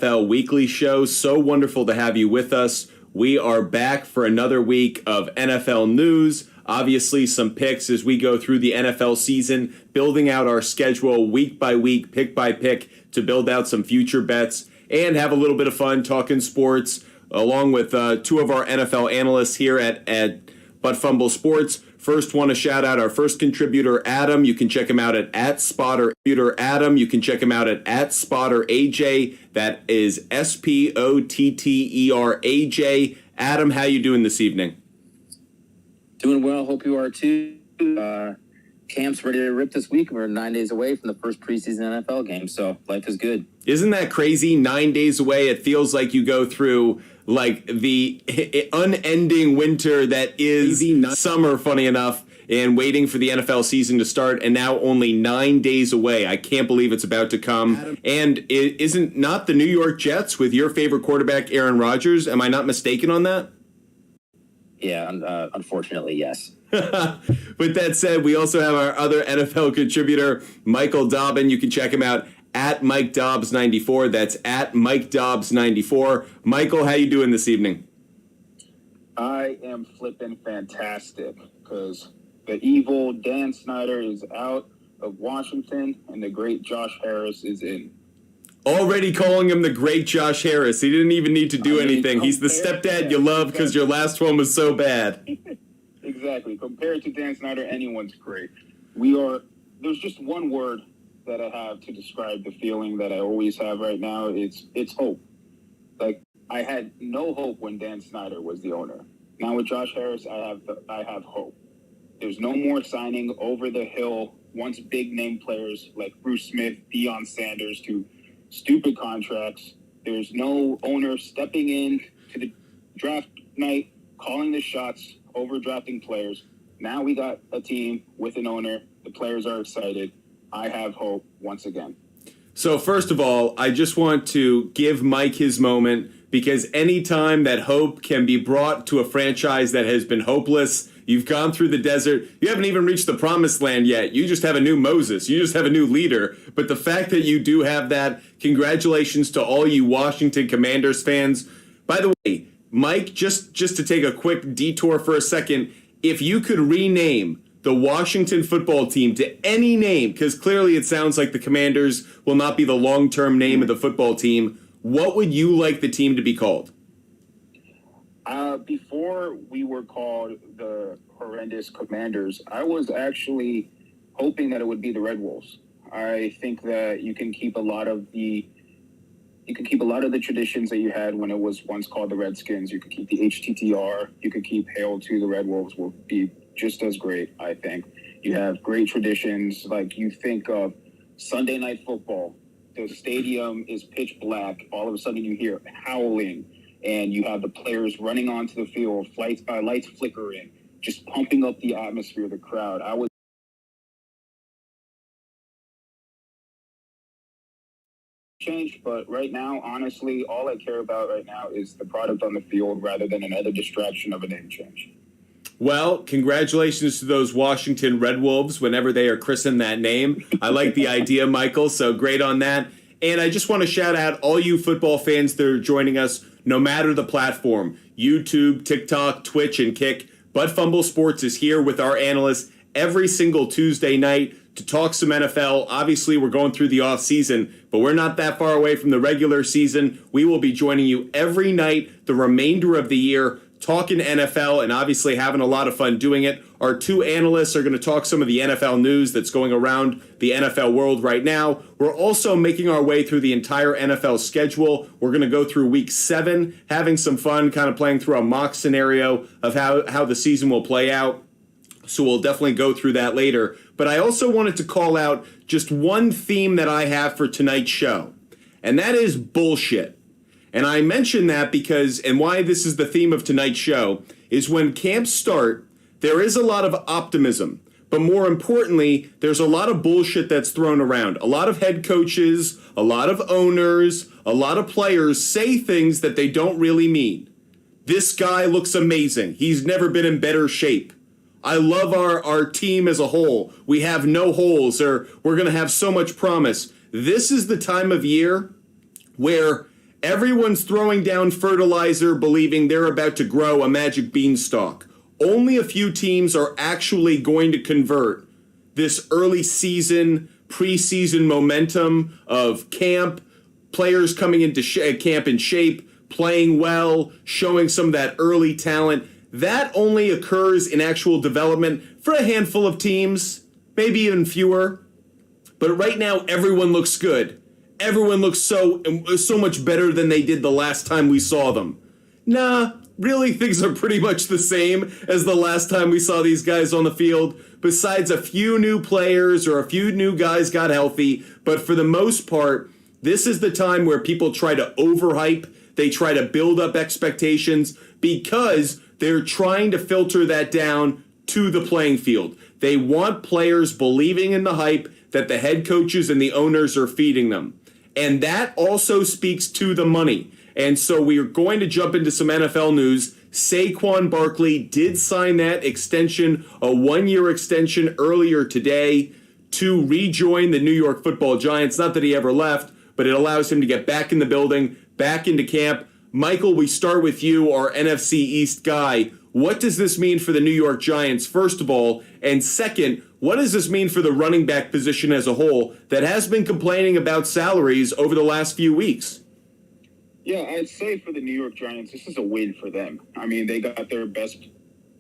NFL Weekly Show. So wonderful to have you with us. We are back for another week of NFL news. Obviously, some picks as we go through the NFL season, building out our schedule week by week, pick by pick, to build out some future bets and have a little bit of fun talking sports, along with two of our NFL analysts here at Fumble Sports. First, want to shout out our first contributor, Adam. You can check him out at Spotter Adam. You can check him out at Spotter AJ. That is SPOTTERAJ. Adam, how you doing this evening? Doing well. Hope you are too. Camp's ready to rip this week. We're 9 days away from the first preseason NFL game, so life is good. Isn't that crazy? 9 days away. It feels like you go through like the unending winter that is summer, funny enough, and waiting for the NFL season to start, and now only 9 days away. I can't believe it's about to come. And it isn't not the New York Jets with your favorite quarterback, Aaron Rodgers. Am I not mistaken on that? Yeah, unfortunately, yes. With that said, we also have our other NFL contributor, Michael Dobbin. You can check him out at Mike Dobbs 94. That's at Mike Dobbs 94. Michael, how you doing this evening? I am flipping fantastic because the evil Dan Snyder is out of Washington and the great Josh Harris is in. Already calling him the great Josh Harris. He didn't even need to do anything. He's the stepdad you love because your last one was so bad. Exactly. Compared to Dan Snyder, anyone's great. There's just one word that I have to describe the feeling that I always have right now. It's hope. Like, I had no hope when Dan Snyder was the owner. Now with Josh Harris, I have hope. There's no more signing over the hill once big name players like Bruce Smith, Deion Sanders to stupid contracts. There's no owner stepping in to the draft night, calling the shots, overdrafting players. Now we got a team with an owner. The players are excited. I have hope once again. So first of all, I just want to give Mike his moment, because anytime that hope can be brought to a franchise that has been hopeless, you've gone through the desert, you haven't even reached the promised land yet. You just have a new Moses. You just have a new leader. But the fact that you do have that, congratulations to all you Washington Commanders fans. By the way, Mike, just to take a quick detour for a second, if you could rename the Washington football team to any name, because clearly it sounds like the Commanders will not be the long-term name of the football team, what would you like the team to be called? Before we were called the horrendous Commanders, I was actually hoping that it would be the Red Wolves. I think that you can keep a lot of the traditions that you had when it was once called the Redskins. You could keep the HTTR. You could keep Hail to the Red Wolves. Will be just as great, I think. You have great traditions. Like, you think of Sunday Night Football. The stadium is pitch black. All of a sudden you hear howling, and you have the players running onto the field, lights flickering, just pumping up the atmosphere, the crowd. I was changed, but right now, honestly, all I care about right now is the product on the field rather than another distraction of a name change. Well, congratulations to those Washington Red Wolves whenever they are christened that name. I like the idea, Michael, so great on that. And I just want to shout out all you football fans that are joining us, no matter the platform, YouTube, TikTok, Twitch, and Kick. But Fumble Sports is here with our analysts every single Tuesday night to talk some NFL. Obviously, we're going through the offseason, but we're not that far away from the regular season. We will be joining you every night the remainder of the year, talking NFL and obviously having a lot of fun doing it. Our two analysts are going to talk some of the NFL news that's going around the NFL world right now. We're also making our way through the entire NFL schedule. We're going to go through week 7, having some fun, kind of playing through a mock scenario of how the season will play out. So we'll definitely go through that later. But I also wanted to call out just one theme that I have for tonight's show, and that is bullshit. And I mention that because, and why this is the theme of tonight's show, is when camps start, there is a lot of optimism. But more importantly, there's a lot of bullshit that's thrown around. A lot of head coaches, a lot of owners, a lot of players say things that they don't really mean. This guy looks amazing. He's never been in better shape. I love our team as a whole. We have no holes, or we're going to have so much promise. This is the time of year where Everyone's throwing down fertilizer, believing they're about to grow a magic beanstalk. Only a few teams are actually going to convert this early season, preseason momentum of camp, players coming into camp in shape, playing well, showing some of that early talent. That only occurs in actual development for a handful of teams, maybe even fewer. But right now, everyone looks good. Everyone looks so much better than they did the last time we saw them. Nah, really, things are pretty much the same as the last time we saw these guys on the field, besides a few new players or a few new guys got healthy. But for the most part, this is the time where people try to overhype. They try to build up expectations because they're trying to filter that down to the playing field. They want players believing in the hype that the head coaches and the owners are feeding them. And that also speaks to the money. And so we are going to jump into some NFL news. Saquon Barkley did sign that extension, a 1-year extension earlier today to rejoin the New York Football Giants. Not that he ever left, but it allows him to get back in the building, back into camp. Michael, we start with you, our NFC East guy. What does this mean for the New York Giants, first of all? And second, what does this mean for the running back position as a whole that has been complaining about salaries over the last few weeks? Yeah, I'd say for the New York Giants, this is a win for them. I mean, they got their best,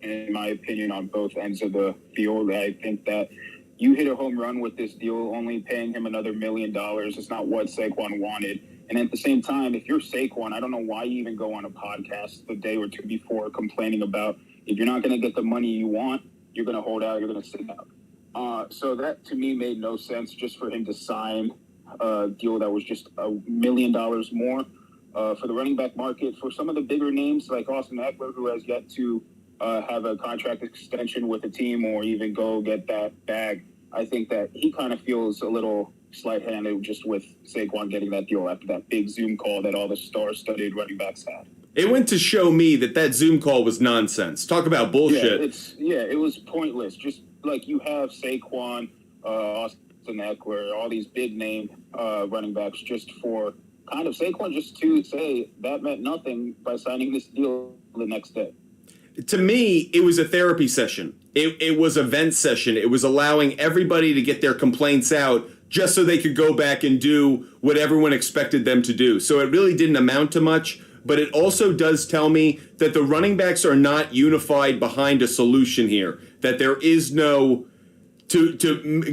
in my opinion, on both ends of the field. I think that you hit a home run with this deal, only paying him another $1 million. It's not what Saquon wanted. And at the same time, if you're Saquon, I don't know why you even go on a podcast the day or two before complaining about if you're not going to get the money you want, you're going to hold out, you're going to sit out. So that, to me, made no sense just for him to sign a deal that was just $1 million more. For the running back market, for some of the bigger names like Austin Eckler, who has yet to have a contract extension with a team or even go get that bag, I think that he kind of feels a little slight-handed just with Saquon getting that deal after that big Zoom call that all the star-studded running backs had. It went to show me that Zoom call was nonsense. Talk about bullshit. It was pointless. Just like you have Saquon, Austin Eckler, all these big-name running backs just for kind of Saquon just to say that meant nothing by signing this deal the next day. To me, it was a therapy session. It was a vent session. It was allowing everybody to get their complaints out just so they could go back and do what everyone expected them to do. So it really didn't amount to much, but it also does tell me that the running backs are not unified behind a solution here, that there is no, to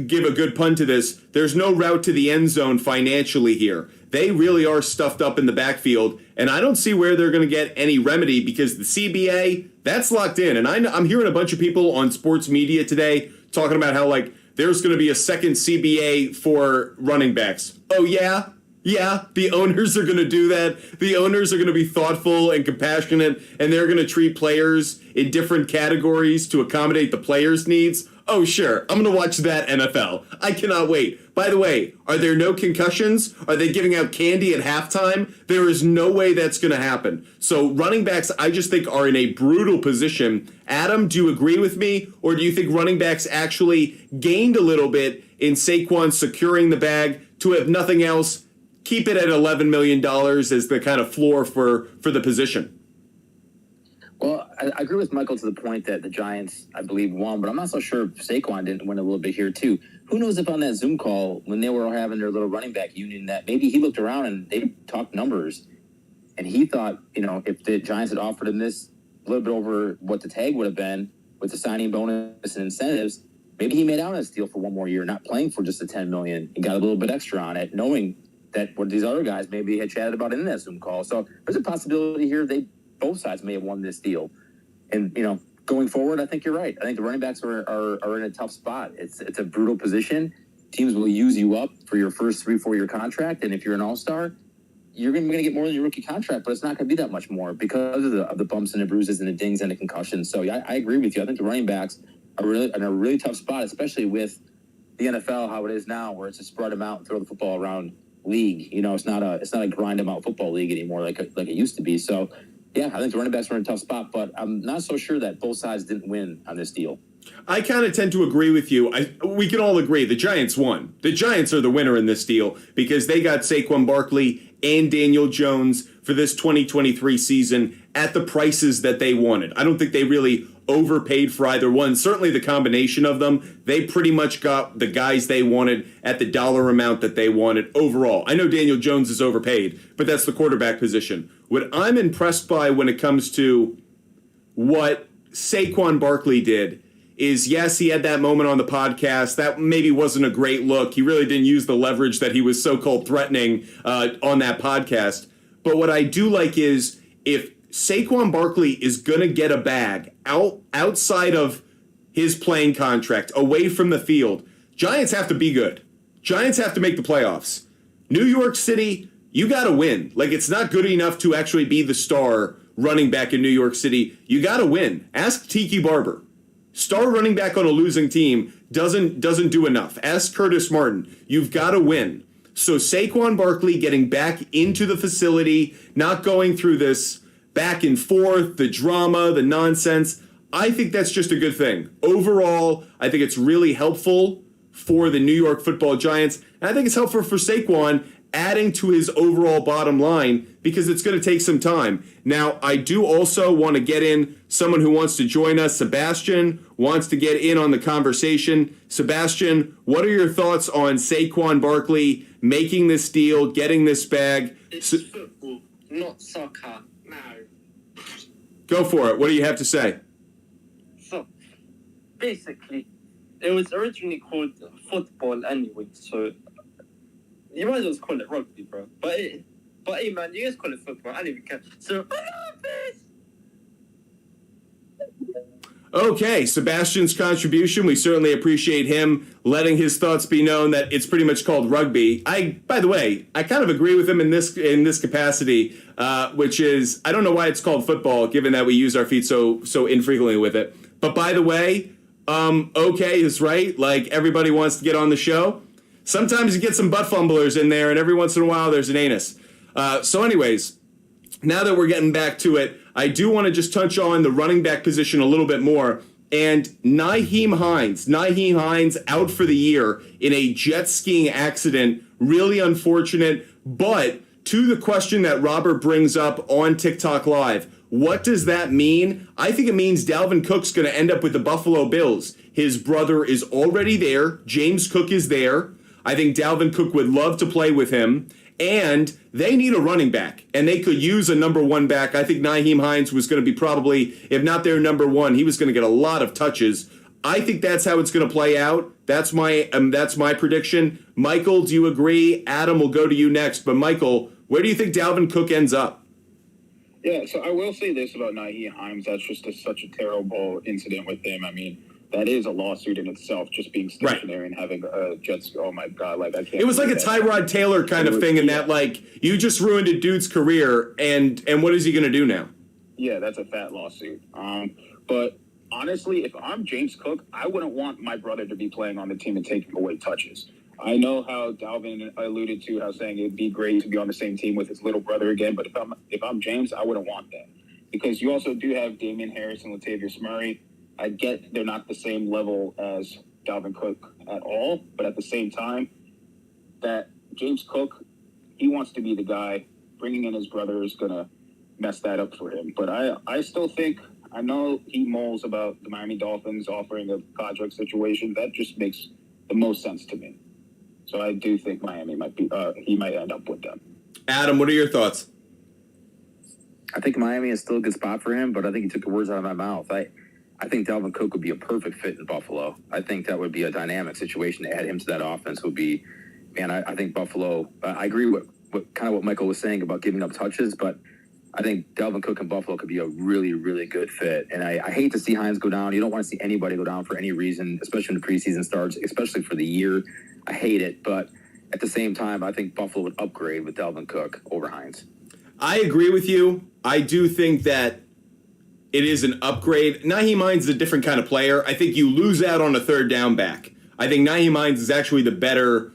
give a good pun to this, there's no route to the end zone financially here. They really are stuffed up in the backfield, and I don't see where they're going to get any remedy because the CBA, that's locked in. And I'm hearing a bunch of people on sports media today talking about how, like, there's going to be a second CBA for running backs. Oh, yeah? Yeah, the owners are going to do that. The owners are going to be thoughtful and compassionate, and they're going to treat players in different categories to accommodate the players' needs. Oh, sure. I'm going to watch that NFL. I cannot wait. By the way, are there no concussions? Are they giving out candy at halftime? There is no way that's going to happen. So running backs, I just think, are in a brutal position. Adam, do you agree with me? Or do you think running backs actually gained a little bit in Saquon securing the bag to, if nothing else, keep it at $11 million as the kind of floor for the position? Well, I agree with Michael to the point that the Giants, I believe, won, but I'm not so sure if Saquon didn't win a little bit here, too. Who knows if on that Zoom call, when they were having their little running back union, that maybe he looked around and they talked numbers, and he thought, if the Giants had offered him this a little bit over what the tag would have been with the signing bonus and incentives, maybe he made out on this deal for one more year, not playing for just the $10 million, and got a little bit extra on it, knowing that what these other guys maybe had chatted about in that Zoom call. So there's a possibility here both sides may have won this deal. And, going forward, I think you're right. I think the running backs are in a tough spot. It's a brutal position. Teams will use you up for your first 3-4 year contract. And if you're an all-star, you're going to get more than your rookie contract, but it's not going to be that much more because of the bumps and the bruises and the dings and the concussions. So yeah, I agree with you. I think the running backs are really in a really tough spot, especially with the NFL, how it is now, where it's a spread them out and throw the football around league. It's not a grind them out football league anymore like it used to be. So yeah, I think the running backs are in a tough spot, but I'm not so sure that both sides didn't win on this deal. I kind of tend to agree with you. We can all agree the Giants won. The Giants are the winner in this deal because they got Saquon Barkley and Daniel Jones for this 2023 season at the prices that they wanted. I don't think they really overpaid for either one. Certainly the combination of them, they pretty much got the guys they wanted at the dollar amount that they wanted overall. I know Daniel Jones is overpaid, but that's the quarterback position. What I'm impressed by when it comes to what Saquon Barkley did is, yes, he had that moment on the podcast. That maybe wasn't a great look. He really didn't use the leverage that he was so-called threatening on that podcast. But what I do like is if Saquon Barkley is going to get a bag outside of his playing contract, away from the field, Giants have to be good. Giants have to make the playoffs. New York City, you got to win. Like, it's not good enough to actually be the star running back in New York City. You got to win. Ask Tiki Barber. Star running back on a losing team doesn't do enough. Ask Curtis Martin. You've got to win. So Saquon Barkley getting back into the facility, not going through this back and forth, the drama, the nonsense, I think that's just a good thing. Overall, I think it's really helpful for the New York Football Giants. And I think it's helpful for Saquon, adding to his overall bottom line, because it's going to take some time. Now, I do also want to get in someone who wants to join us. Sebastian wants to get in on the conversation. Sebastian, what are your thoughts on Saquon Barkley making this deal, getting this bag? It's football, not soccer. No. Go for it. What do you have to say? So, basically, it was originally called football anyway, so you might as well call it rugby, bro. But hey, man, you guys call it football. I don't even care. So, I love this! Okay, Sebastian's contribution. We certainly appreciate him letting his thoughts be known that it's pretty much called rugby. By the way, I kind of agree with him in this capacity, which is, I don't know why it's called football, given that we use our feet so infrequently with it. But by the way, okay is right. Like, everybody wants to get on the show. Sometimes you get some butt fumblers in there, and every once in a while there's an anus. So anyways, now that we're getting back to it, I do want to just touch on the running back position a little bit more. And Nyheim Hines out for the year in a jet skiing accident. Really unfortunate. But to the question that Robert brings up on TikTok Live, what does that mean? I think it means Dalvin Cook's going to end up with the Buffalo Bills. His brother is already there. James Cook is there. I think Dalvin Cook would love to play with him. And they need a running back, and they could use a number one back. I think Nyheim Hines was going to be probably, if not their number one, he was going to get a lot of touches. I think that's how it's going to play out. That's my prediction. Michael, do you agree? Adam, will go to you next. But Michael, where do you think Dalvin Cook ends up? Yeah, so I will say this about Nyheim Hines. That's just such a terrible incident with him. I mean, that is a lawsuit in itself, just being stationary and having a jet ski. Oh, my God. Like, I can't. It was like a Tyrod Taylor kind of thing in that, like, you just ruined a dude's career, and what is he going to do now? Yeah, that's a fat lawsuit. But honestly, if I'm James Cook, I wouldn't want my brother to be playing on the team and taking away touches. I know how Dalvin alluded to how saying it'd be great to be on the same team with his little brother again, but if I'm James, I wouldn't want that. Because you also do have Damian Harris and Latavius Murray. I get they're not the same level as Dalvin Cook at all, but at the same time, that James Cook, he wants to be the guy. Bringing in his brother is going to mess that up for him. But I still think, I know he mulls about the Miami Dolphins offering a contract situation. That just makes the most sense to me. So I do think Miami he might end up with them. Adam, what are your thoughts? I think Miami is still a good spot for him, but I think he took the words out of my mouth. I think Dalvin Cook would be a perfect fit in Buffalo. I think that would be a dynamic situation to add him to that offense. Would be, man. I think Buffalo. I agree with what Michael was saying about giving up touches, but I think Dalvin Cook in Buffalo could be a really, really good fit. And I hate to see Hines go down. You don't want to see anybody go down for any reason, especially when the preseason starts, especially for the year. I hate it, but at the same time, I think Buffalo would upgrade with Dalvin Cook over Hines. I agree with you. I do think that it is an upgrade. Nyheim Hines is a different kind of player. I think you lose out on a third down back. I think Nyheim Hines is actually the better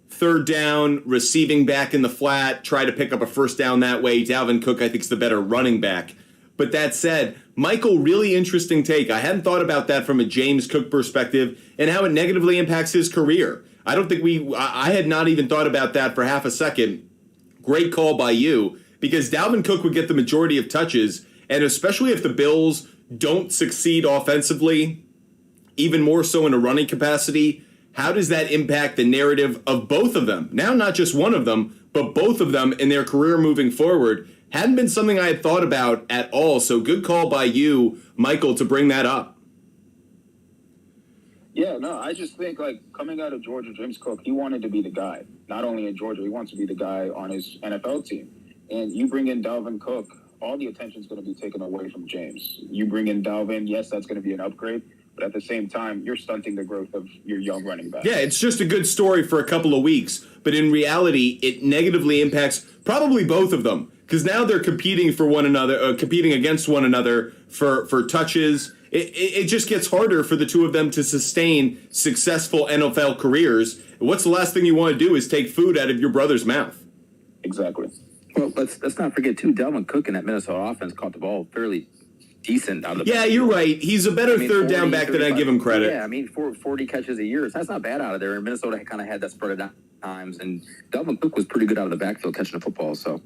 third down, receiving back in the flat, try to pick up a first down that way. Dalvin Cook, I think, is the better running back. But that said, Michael, really interesting take. I hadn't thought about that from a James Cook perspective and how it negatively impacts his career. I don't think I had not even thought about that for half a second. great call by you, because Dalvin Cook would get the majority of touches, and especially if the Bills don't succeed offensively, even more so in a running capacity, how does that impact the narrative of both of them? Now, not just one of them, but both of them in their career moving forward. Hadn't been something I had thought about at all, so good call by you, Michael, to bring that up. Yeah, no, I just think, like, coming out of Georgia, James Cook, he wanted to be the guy. Not only in Georgia, he wants to be the guy on his NFL team. And you bring in Dalvin Cook, all the attention is going to be taken away from James. You bring in Dalvin, yes, that's going to be an upgrade. But at the same time, you're stunting the growth of your young running back. Yeah, it's just a good story for a couple of weeks. But in reality, it negatively impacts probably both of them. Because now they're competing for one another, competing against one another for touches. It just gets harder for the two of them to sustain successful NFL careers. What's the last thing you want to do is take food out of your brother's mouth? Exactly. Well, let's not forget, too, Dalvin Cook in that Minnesota offense caught the ball fairly decent out of the Yeah, you're right. He's a better third down back than I give him credit. Yeah, 40 catches a year. So that's not bad out of there. And Minnesota kind of had that spread of times. And Dalvin Cook was pretty good out of the backfield catching the football, so.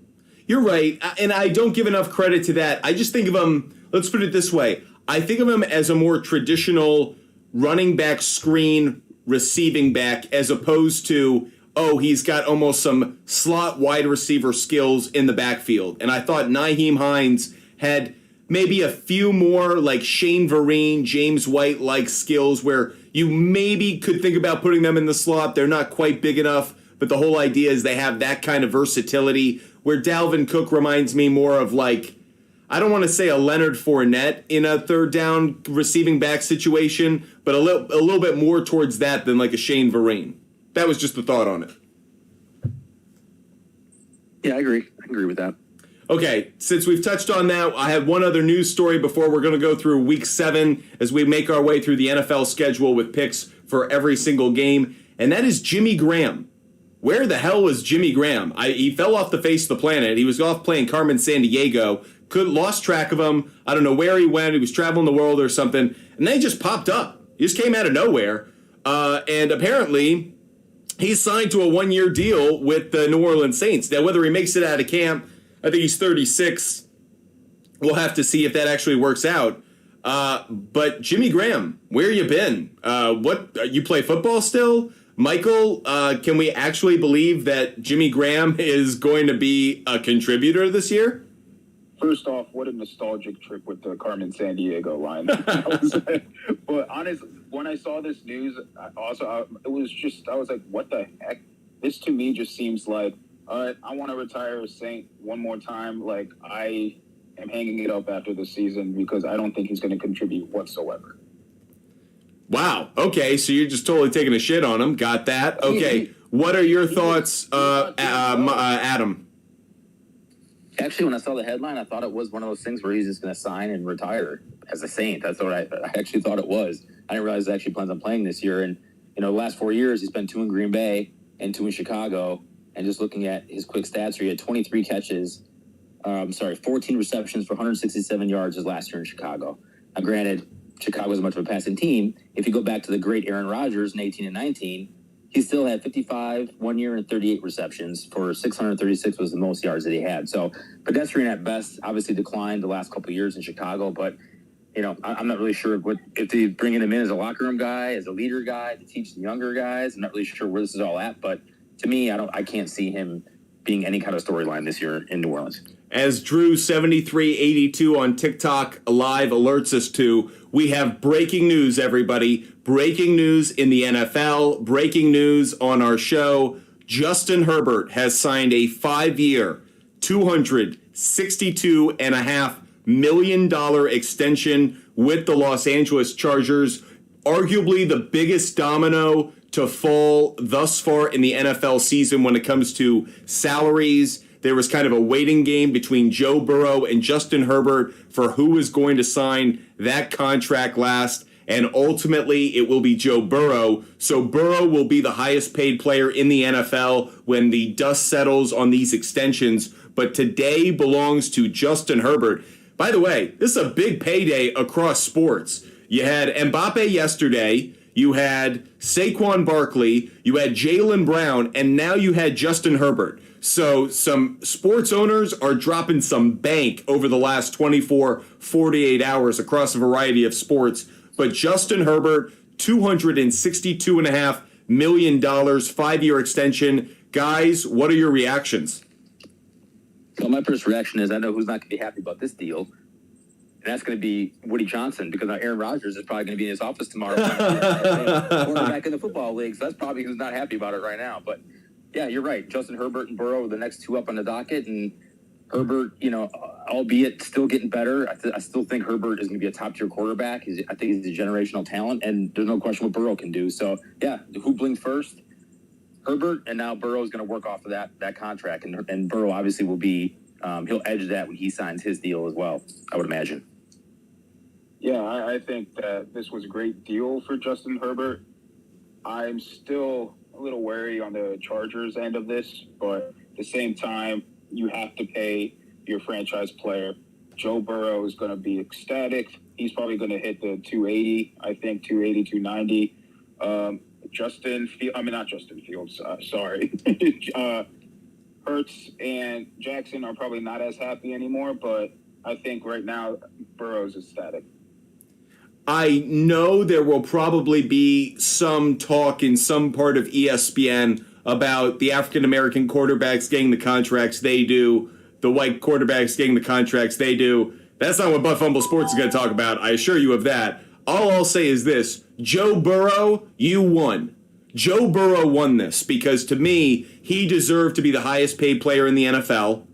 You're right, and I don't give enough credit to that. I just think of him, let's put it this way, I think of him as a more traditional running back screen receiving back as opposed to, he's got almost some slot wide receiver skills in the backfield. And I thought Nyheim Hines had maybe a few more like Shane Vereen, James White-like skills where you maybe could think about putting them in the slot. They're not quite big enough, but the whole idea is they have that kind of versatility. Where Dalvin Cook reminds me more of like, I don't want to say a Leonard Fournette in a third down receiving back situation, but a little bit more towards that than like a Shane Vereen. That was just the thought on it. Yeah, I agree. I agree with that. Okay, since we've touched on that, I have one other news story before we're going to go through Week 7 as we make our way through the NFL schedule with picks for every single game, and that is Jimmy Graham. Where the hell was Jimmy Graham? He fell off the face of the planet. He was off playing Carmen Sandiego. Lost track of him. I don't know where he went. He was traveling the world or something. And then he just popped up. He just came out of nowhere. And apparently, he's signed to a one-year deal with the New Orleans Saints. Now, whether he makes it out of camp, I think he's 36. We'll have to see if that actually works out. But Jimmy Graham, where you been? You play football still? Michael, can we actually believe that Jimmy Graham is going to be a contributor this year? First off, what a nostalgic trip with the Carmen Sandiego line. But honestly, when I saw this news, I was like, what the heck? This to me just seems like, I want to retire a Saint one more time. Like, I am hanging it up after the season because I don't think he's going to contribute whatsoever. Wow. Okay, so you're just totally taking a shit on him. Got that. Okay. What are your thoughts, Adam? Actually, when I saw the headline, I thought it was one of those things where he's just going to sign and retire as a Saint. That's what I actually thought it was. I didn't realize he actually plans on playing this year. And, the last 4 years, he's been 2 in Green Bay and 2 in Chicago. And just looking at his quick stats here, he had 23 catches, 14 receptions for 167 yards his last year in Chicago. Now, granted, Chicago was much of a passing team. If you go back to the great Aaron Rodgers in 18 and 19, he still had 55 1 year and 38 receptions for 636 was the most yards that he had. So pedestrian at best, obviously declined the last couple of years in Chicago. But, I'm not really sure if they're bringing him in as a locker room guy, as a leader guy to teach the younger guys. I'm not really sure where this is all at. But to me, I can't see him being any kind of storyline this year in New Orleans. As Drew7382 on TikTok live alerts us to, we have breaking news, everybody. Breaking news in the NFL. Breaking news on our show. Justin Herbert has signed a 5-year, $262.5 million extension with the Los Angeles Chargers. Arguably the biggest domino to fall thus far in the NFL season when it comes to salaries. There was kind of a waiting game between Joe Burrow and Justin Herbert for who was going to sign that contract last. And ultimately, it will be Joe Burrow. So Burrow will be the highest paid player in the NFL when the dust settles on these extensions. But today belongs to Justin Herbert. By the way, this is a big payday across sports. You had Mbappe yesterday. you had Saquon Barkley, you had Jaylen Brown, and now you had Justin Herbert. So some sports owners are dropping some bank over the last 24, 48 hours across a variety of sports. But Justin Herbert, $262.5 million, 5-year extension. Guys, what are your reactions? Well, my first reaction is I know who's not going to be happy about this deal. And that's going to be Woody Johnson, because Aaron Rodgers is probably going to be in his office tomorrow. Quarterback in the football league. So that's probably who's not happy about it right now. But, yeah, you're right. Justin Herbert and Burrow are the next two up on the docket. And Herbert, albeit still getting better, I still think Herbert is going to be a top-tier quarterback. I think he's a generational talent, and there's no question what Burrow can do. So, yeah, who blinked first? Herbert, and now Burrow is going to work off of that contract. And Burrow obviously will be he'll edge that when he signs his deal as well, I would imagine. Yeah, I think that this was a great deal for Justin Herbert. I'm still a little wary on the Chargers end of this, but at the same time, you have to pay your franchise player. Joe Burrow is going to be ecstatic. He's probably going to hit the 280, I think, 280, 290. Not Justin Fields, sorry. Hurts and Jackson are probably not as happy anymore, but I think right now Burrow's ecstatic. I know there will probably be some talk in some part of ESPN about the African-American quarterbacks getting the contracts they do, the white quarterbacks getting the contracts they do. That's not what Butt Fumble Sports is going to talk about. I assure you of that. All I'll say is this. Joe Burrow, you won. Joe Burrow won this because, to me, he deserved to be the highest paid player in the NFL.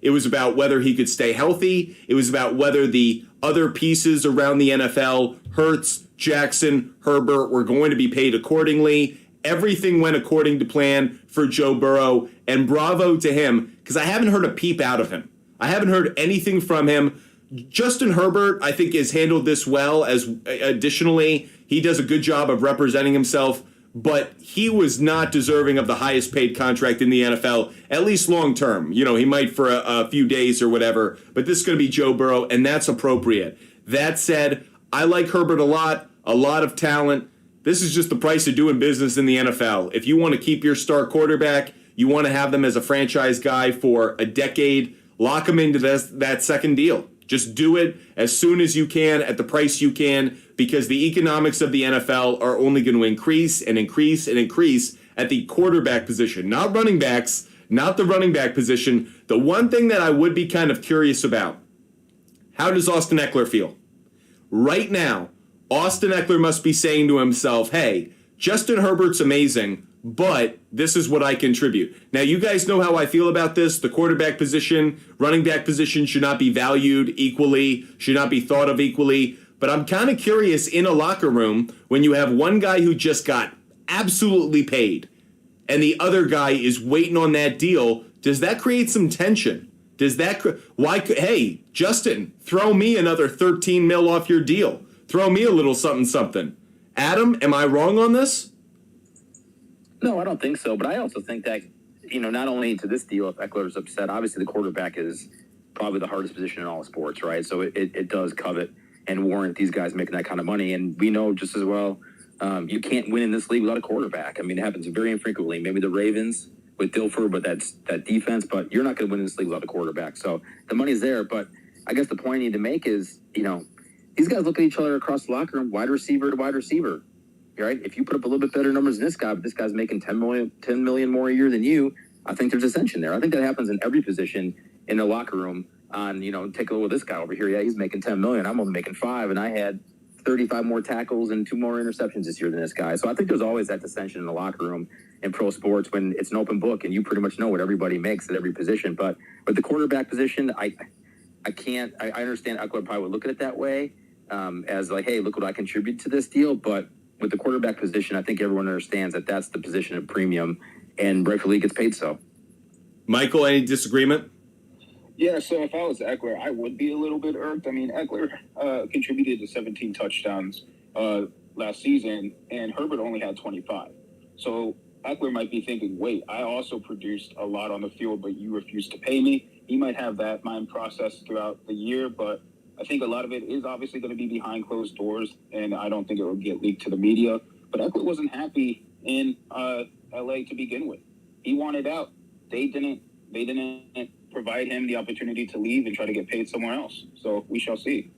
It was about whether he could stay healthy. It was about whether the other pieces around the NFL, Hurts, Jackson, Herbert, were going to be paid accordingly. Everything went according to plan for Joe Burrow, and bravo to him, because I haven't heard a peep out of him. I haven't heard anything from him. Justin Herbert, I think, has handled this well, as additionally, he does a good job of representing himself, but he was not deserving of the highest paid contract in the NFL, at least long term. He might for a few days or whatever, but this is going to be Joe Burrow, and that's appropriate. That said, I like Herbert a lot of talent. This is just the price of doing business in the NFL. If you want to keep your star quarterback, you want to have them as a franchise guy for a decade, lock him into that second deal. Just do it as soon as you can at the price you can, because the economics of the NFL are only going to increase and increase and increase at the quarterback position, not running backs, not the running back position. The one thing that I would be kind of curious about, how does Austin Eckler feel? Right now, Austin Eckler must be saying to himself, hey, Justin Herbert's amazing, but this is what I contribute. Now, you guys know how I feel about this. The quarterback position, running back position should not be valued equally, should not be thought of equally. But I'm kind of curious in a locker room when you have one guy who just got absolutely paid and the other guy is waiting on that deal, does that create some tension? Hey, Justin, throw me another 13 mil off your deal. Throw me a little something, something. Adam, am I wrong on this? No, I don't think so. But I also think that, not only to this deal, if Eckler's upset, obviously the quarterback is probably the hardest position in all sports, right? So it does covet and warrant these guys making that kind of money. And we know just as well, you can't win in this league without a quarterback. I mean, it happens very infrequently. Maybe the Ravens with Dilfer, but that's that defense. But you're not going to win in this league without a quarterback. So the money's there. But I guess the point I need to make is, these guys look at each other across the locker room, wide receiver to wide receiver. Right? If you put up a little bit better numbers than this guy, but this guy's making $10 million more a year than you, I think there's ascension there. I think that happens in every position in the locker room. Take a look at this guy over here. Yeah, he's making $10 million. I'm only making $5 million, and I had 35 more tackles and 2 more interceptions this year than this guy. So I think there's always that dissension in the locker room in pro sports when it's an open book and you pretty much know what everybody makes at every position. But with the quarterback position, I understand Eckler probably would look at it that way as like, hey, look what I contribute to this deal. But with the quarterback position, I think everyone understands that that's the position at premium and rightfully gets paid so. Michael, any disagreement? Yeah, so if I was Eckler, I would be a little bit irked. I mean, Eckler contributed to 17 touchdowns last season, and Herbert only had 25. So Eckler might be thinking, wait, I also produced a lot on the field, but you refused to pay me. He might have that mind process throughout the year, but I think a lot of it is obviously going to be behind closed doors, and I don't think it will get leaked to the media. But Eckler wasn't happy in LA to begin with. He wanted out. They didn't provide him the opportunity to leave and try to get paid somewhere else. So we shall see.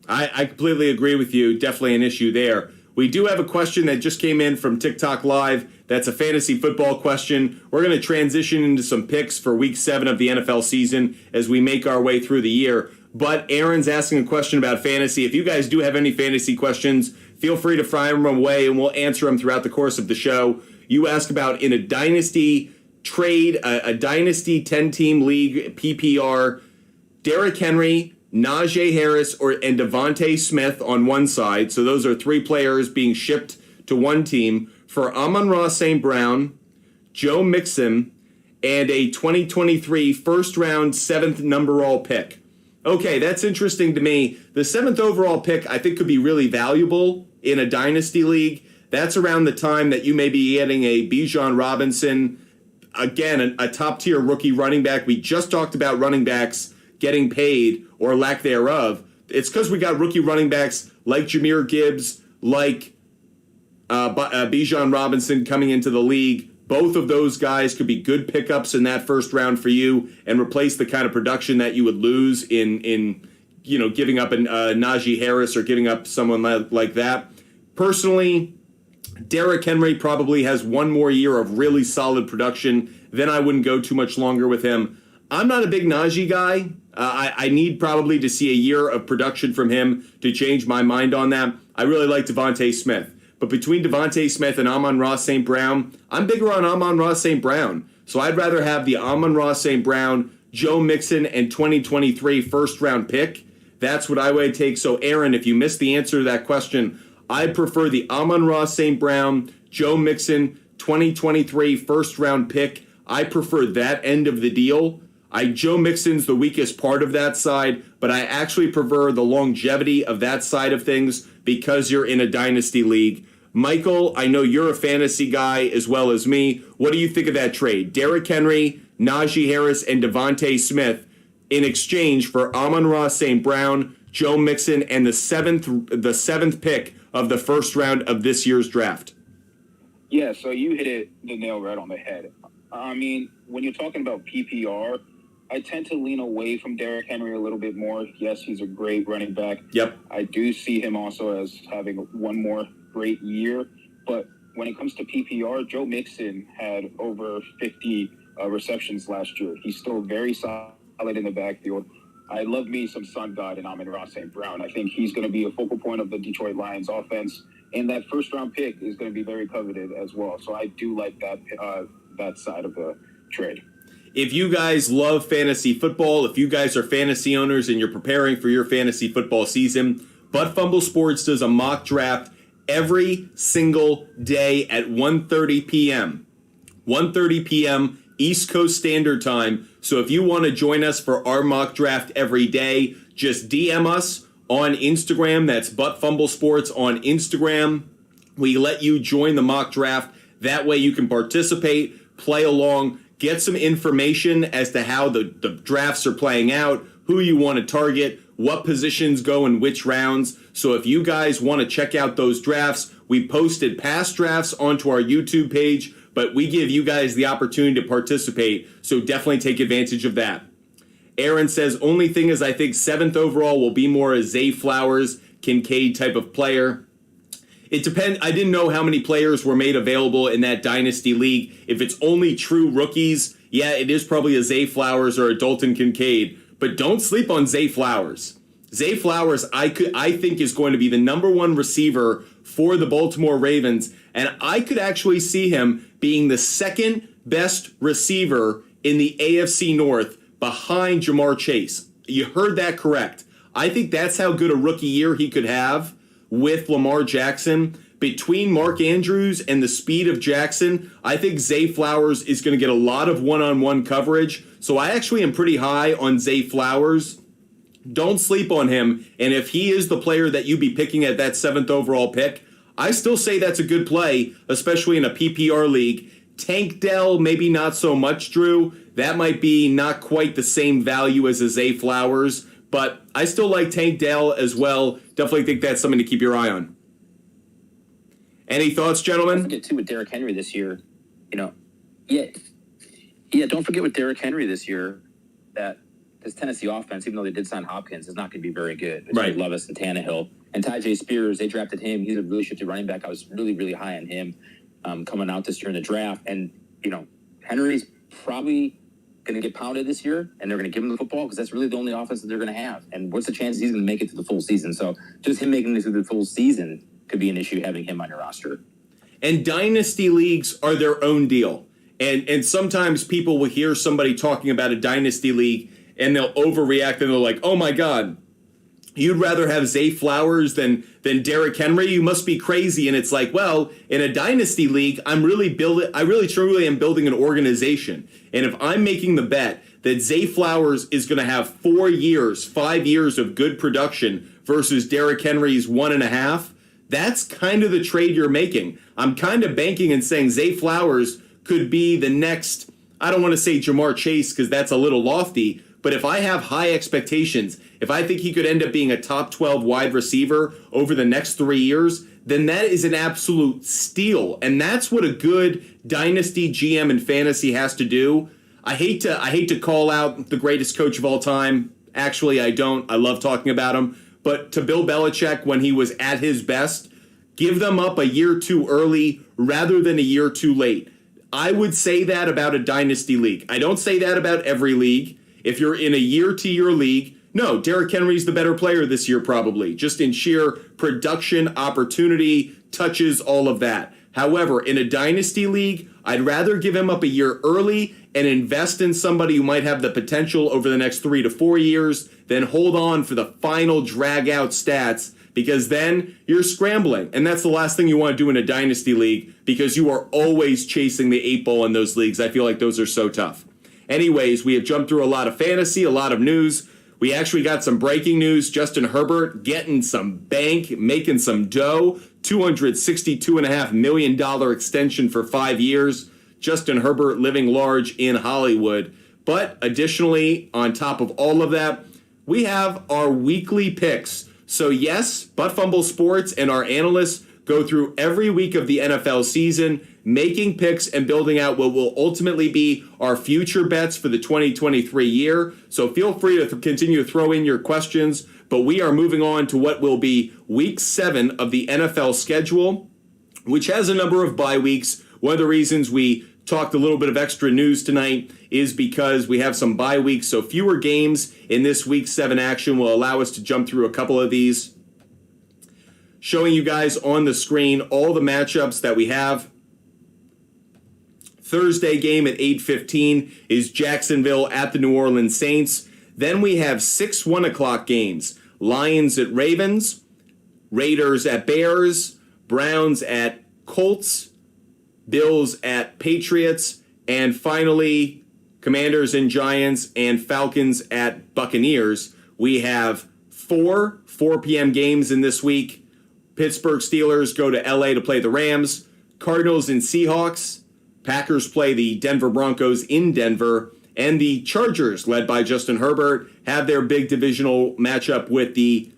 I completely agree with you. Definitely an issue there. We do have a question that just came in from TikTok Live. That's a fantasy football question. We're going to transition into some picks for Week 7 of the NFL season as we make our way through the year. But Aaron's asking a question about fantasy. If you guys do have any fantasy questions, feel free to fire them away, and we'll answer them throughout the course of the show. You ask about in a dynasty trade, a dynasty 10-team league, PPR, Derrick Henry, Najee Harris, and Devontae Smith on one side. So those are 3 players being shipped to one team for Amon-Ra St. Brown, Joe Mixon, and a 2023 first-round 7th number-all pick. Okay, that's interesting to me. The 7th overall pick, I think, could be really valuable in a dynasty league. That's around the time that you may be getting a Bijan Robinson, again, a top-tier rookie running back. We just talked about running backs getting paid or lack thereof. It's because we got rookie running backs like Jahmyr Gibbs, like Bijan Robinson coming into the league. Both of those guys could be good pickups in that first round for you and replace the kind of production that you would lose in giving up a Najee Harris or giving up someone like that. Personally, Derrick Henry probably has one more year of really solid production. Then I wouldn't go too much longer with him. I'm not a big Najee guy. I need probably to see a year of production from him to change my mind on that. I really like Devontae Smith. But between Devontae Smith and Amon-Ra St. Brown, I'm bigger on Amon-Ra St. Brown. So I'd rather have the Amon-Ra St. Brown, Joe Mixon, and 2023 first-round pick. That's what I would take. So, Aaron, if you missed the answer to that question, I prefer the Amon-Ra St. Brown, Joe Mixon, 2023 first-round pick. I prefer that end of the deal. Joe Mixon's the weakest part of that side, but I actually prefer the longevity of that side of things because you're in a dynasty league. Michael, I know you're a fantasy guy as well as me. What do you think of that trade? Derrick Henry, Najee Harris, and Devontae Smith in exchange for Amon-Ra St. Brown, Joe Mixon, and the seventh pick of the first round of this year's draft. Yeah, so you hit the nail right on the head. I mean, when you're talking about PPR, I tend to lean away from Derrick Henry a little bit more. Yes, he's a great running back. Yep. I do see him also as having one more great year. But when it comes to PPR, Joe Mixon had over 50 receptions last year. He's still very solid in the backfield. I love me some Sun God and Amon-Ra St. Brown. I think he's going to be a focal point of the Detroit Lions offense. And that first-round pick is going to be very coveted as well. So I do like that side of the trade. If you guys love fantasy football, if you guys are fantasy owners and you're preparing for your fantasy football season, But Fumble Sports does a mock draft every single day at 1:30 p.m. 1:30 p.m. East Coast Standard Time. So if you want to join us for our mock draft every day, just DM us on Instagram. That's But Fumble Sports on Instagram. We let you join the mock draft. That way you can participate, play along, get some information as to how the drafts are playing out, who you want to target, what positions go in which rounds. So if you guys want to check out those drafts, we posted past drafts onto our YouTube page, but we give you guys the opportunity to participate. So definitely take advantage of that. Aaron says, only thing is I think 7th overall will be more a Zay Flowers, Kincaid type of player. It depends. I didn't know how many players were made available in that Dynasty League. If it's only true rookies, yeah, it is probably a Zay Flowers or a Dalton Kincaid. But don't sleep on Zay Flowers. Zay Flowers, I think, is going to be the number one receiver for the Baltimore Ravens. And I could actually see him being the second best receiver in the AFC North behind Jamar Chase. You heard that correct. I think that's how good a rookie year he could have with Lamar Jackson. Between Mark Andrews and the speed of Jackson, I think Zay Flowers is going to get a lot of one-on-one coverage. So I actually am pretty high on Zay Flowers. Don't sleep on him. And if he is the player that you be picking at that 7th overall pick, I still say that's a good play, especially in a PPR league. Tank Dell, maybe not so much, Drew. That might be not quite the same value as a Zay Flowers, but I still like Tank Dell as well. Definitely think that's something to keep your eye on. Any thoughts, Don't gentlemen? forget, too, with Derrick Henry this year, yeah, don't forget with Derrick Henry this year that this Tennessee offense, even though they did sign Hopkins, is not going to be very good. Between Right. Levis and Tannehill. And Tyjae Spears, they drafted him. He's a really shifty running back. I was really, really high on him coming out this year in the draft. And, Henry's probably going to get pounded this year, and they're going to give him the football because that's really the only offense that they're going to have. And what's the chances he's going to make it to the full season? So just him making it through the full season could be an issue, having him on your roster. And dynasty leagues are their own deal. And sometimes people will hear somebody talking about a dynasty league and they'll overreact and they're like, oh my God, you'd rather have Zay Flowers than Derrick Henry? You must be crazy. And it's like, well, in a dynasty league, I really truly am building an organization. And if I'm making the bet that Zay Flowers is going to have 5 years of good production versus Derrick Henry's 1.5, that's kind of the trade you're making. I'm kind of banking and saying Zay Flowers could be the next, I don't want to say Jamar Chase because that's a little lofty, but if I have high expectations, if I think he could end up being a top 12 wide receiver over the next 3 years, then that is an absolute steal. And that's what a good dynasty GM in fantasy has to do. I hate to call out the greatest coach of all time. Actually, I don't. I love talking about him. But to Bill Belichick, when he was at his best, give them up a year too early rather than a year too late. I would say that about a dynasty league. I don't say that about every league. If you're in a year-to-year league, no, Derrick Henry's the better player this year probably, just in sheer production, opportunity, touches, all of that. However, in a dynasty league, I'd rather give him up a year early and invest in somebody who might have the potential over the next 3 to 4 years than hold on for the final drag-out stats, because then you're scrambling. And that's the last thing you want to do in a dynasty league, because you are always chasing the 8 ball in those leagues. I feel like those are so tough. Anyways, we have jumped through a lot of fantasy, a lot of news. We actually got some breaking news. Justin Herbert getting some bank, making some dough. $262.5 million extension for 5 years. Justin Herbert living large in Hollywood. But additionally, on top of all of that, we have our weekly picks. So yes, Butt Fumble Sports and our analysts go through every week of the NFL season, making picks and building out what will ultimately be our future bets for the 2023 year. So feel free to continue to throw in your questions, but we are moving on to what will be week 7 of the NFL schedule, which has a number of bye weeks. One of the reasons we talked a little bit of extra news tonight is because we have some bye weeks, so fewer games in this week 7 action will allow us to jump through a couple of these. Showing you guys on the screen all the matchups that we have. Thursday game at 8:15 is Jacksonville at the New Orleans Saints. Then we have 6 1 o'clock games. Lions at Ravens, Raiders at Bears, Browns at Colts, Bills at Patriots, and finally Commanders and Giants and Falcons at Buccaneers. We have 4 p.m. games in this week. Pittsburgh Steelers go to LA to play the Rams. Cardinals and Seahawks. Packers play the Denver Broncos in Denver. And the Chargers, led by Justin Herbert, have their big divisional matchup with the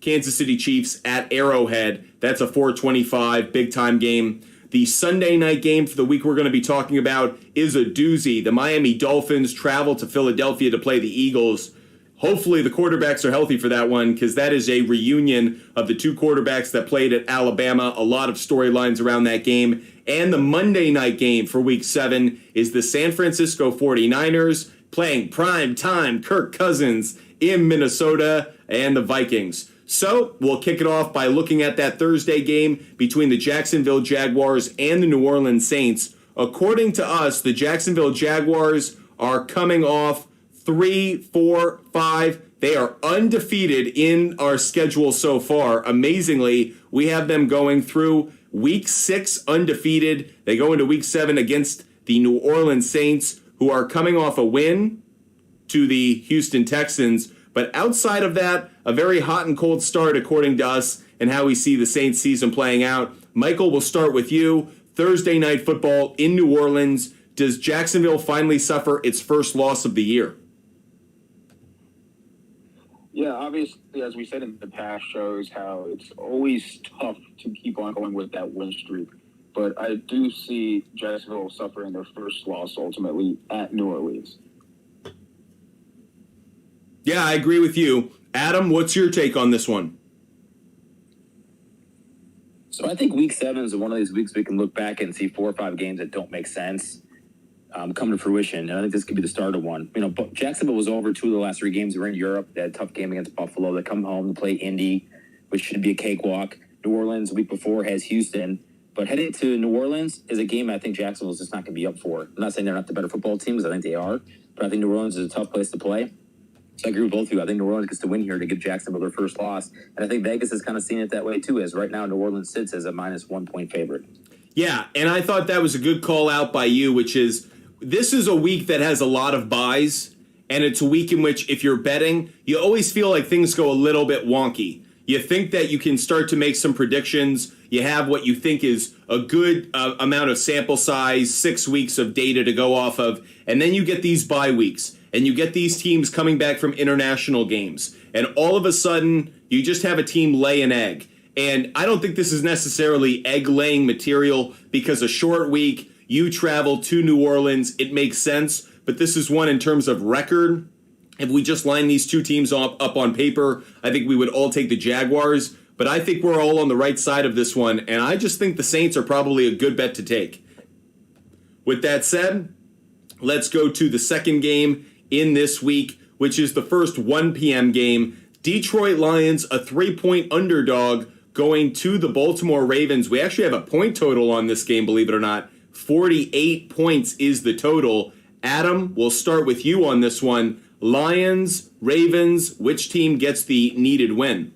Kansas City Chiefs at Arrowhead. That's a 4:25 big-time game. The Sunday night game for the week we're going to be talking about is a doozy. The Miami Dolphins travel to Philadelphia to play the Eagles. Hopefully the quarterbacks are healthy for that one, because that is a reunion of the 2 quarterbacks that played at Alabama. A lot of storylines around that game. And the Monday night game for week 7 is the San Francisco 49ers playing prime time Kirk Cousins in Minnesota and the Vikings. So we'll kick it off by looking at that Thursday game between the Jacksonville Jaguars and the New Orleans Saints. According to us, the Jacksonville Jaguars are coming off 3, 4, 5. They are undefeated in our schedule so far. Amazingly, we have them going through week 6 undefeated. They go into week 7 against the New Orleans Saints, who are coming off a win to the Houston Texans. But outside of that, a very hot and cold start according to us and how we see the Saints season playing out. Michael, we'll start with you. Thursday night football in New Orleans. Does Jacksonville finally suffer its first loss of the year? Yeah, obviously, as we said in the past shows, how it's always tough to keep on going with that win streak. But I do see Jacksonville suffering their first loss ultimately at New Orleans. Yeah, I agree with you. Adam, what's your take on this one? So I think week 7 is one of these weeks we can look back and see 4 or 5 games that don't make sense come to fruition. And I think this could be the start of one. You know, Jacksonville was over 2 of the last 3 games. They were in Europe. They had a tough game against Buffalo. They come home to play Indy, which should be a cakewalk. New Orleans, the week before, has Houston. But heading to New Orleans is a game I think Jacksonville is just not going to be up for. I'm not saying they're not the better football team, because I think they are. But I think New Orleans is a tough place to play. So I agree with both of you. I think New Orleans gets to win here to give Jacksonville their first loss. And I think Vegas has kind of seen it that way, too, as right now New Orleans sits as a -1 point favorite. Yeah, and I thought that was a good call out by you, which is this is a week that has a lot of buys, and it's a week in which if you're betting, you always feel like things go a little bit wonky. You think that you can start to make some predictions. You have what you think is a good amount of sample size, 6 weeks of data to go off of, and then you get these bye weeks, and you get these teams coming back from international games, and all of a sudden, you just have a team lay an egg. And I don't think this is necessarily egg-laying material, because a short week, you travel to New Orleans, it makes sense, but this is one in terms of record. If we just line these two teams up on paper, I think we would all take the Jaguars, but I think we're all on the right side of this one, and I just think the Saints are probably a good bet to take. With that said, let's go to the second game in this week, which is the first 1 p.m. game. Detroit Lions, a 3-point underdog, going to the Baltimore Ravens. We actually have a point total on this game, believe it or not. 48 points is the total. Adam, we'll start with you on this one. Lions, Ravens, which team gets the needed win?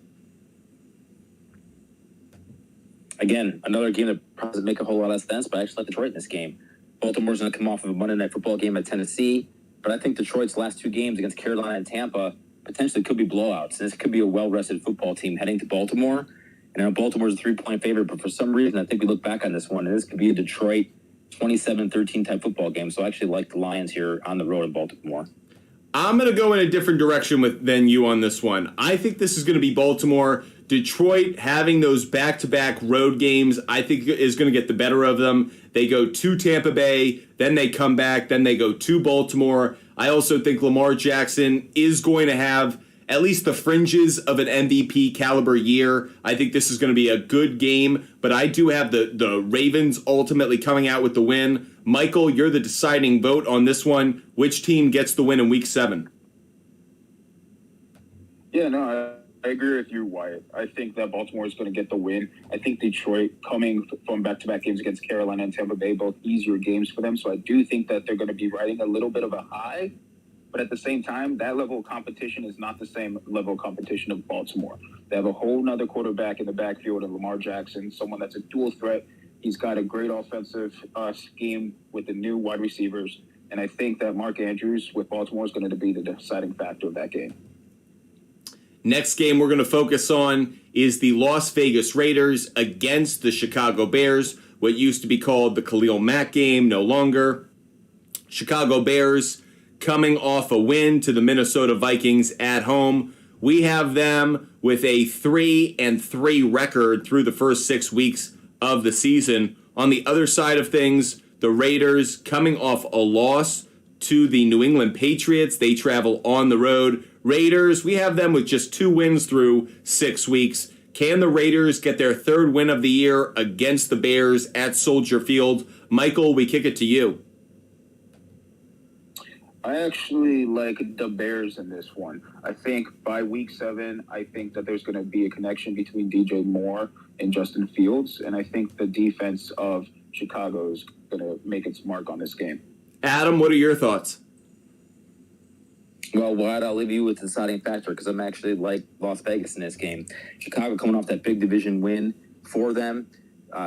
Again, another game that probably doesn't make a whole lot of sense, but I actually like Detroit in this game. Baltimore's going to come off of a Monday Night Football game at Tennessee, but I think Detroit's last 2 games against Carolina and Tampa potentially could be blowouts. And this could be a well-rested football team heading to Baltimore. And I know Baltimore's a 3-point favorite, but for some reason, I think we look back on this one, and this could be a Detroit 27-13 type football game. So I actually like the Lions here on the road in Baltimore. I'm going to go in a different direction than you on this one. I think this is going to be Baltimore. Detroit having those back-to-back road games, I think is going to get the better of them. They go to Tampa Bay, then they come back, then they go to Baltimore. I also think Lamar Jackson is going to have at least the fringes of an MVP caliber year. I think this is going to be a good game, but I do have the Ravens ultimately coming out with the win. Michael, you're the deciding vote on this one. Which team gets the win in Week 7? Yeah, no, I agree with you, Wyatt. I think that Baltimore is going to get the win. I think Detroit, coming from back-to-back games against Carolina and Tampa Bay, both easier games for them. So I do think that they're going to be riding a little bit of a high. But at the same time, that level of competition is not the same level of competition of Baltimore. They have a whole nother quarterback in the backfield of Lamar Jackson, someone that's a dual threat. He's got a great offensive scheme with the new wide receivers. And I think that Mark Andrews with Baltimore is going to be the deciding factor of that game. Next game we're going to focus on is the Las Vegas Raiders against the Chicago Bears, what used to be called the Khalil Mack game, no longer. Chicago Bears coming off a win to the Minnesota Vikings at home. We have them with a 3-3 record through the first 6 weeks of the season. On the other side of things, the Raiders coming off a loss to the New England Patriots. They travel on the road. Raiders, we have them with just 2 wins through 6 weeks. Can the Raiders get their 3rd win of the year against the Bears at Soldier Field? Michael, we kick it to you. I actually like the Bears in this one. I think by Week 7, I think that there's going to be a connection between DJ Moore and Justin Fields, and I think the defense of Chicago is going to make its mark on this game. Adam, what are your thoughts? Well, Wyatt, I'll leave you with the deciding factor because I'm actually like Las Vegas in this game. Chicago coming off that big division win for them.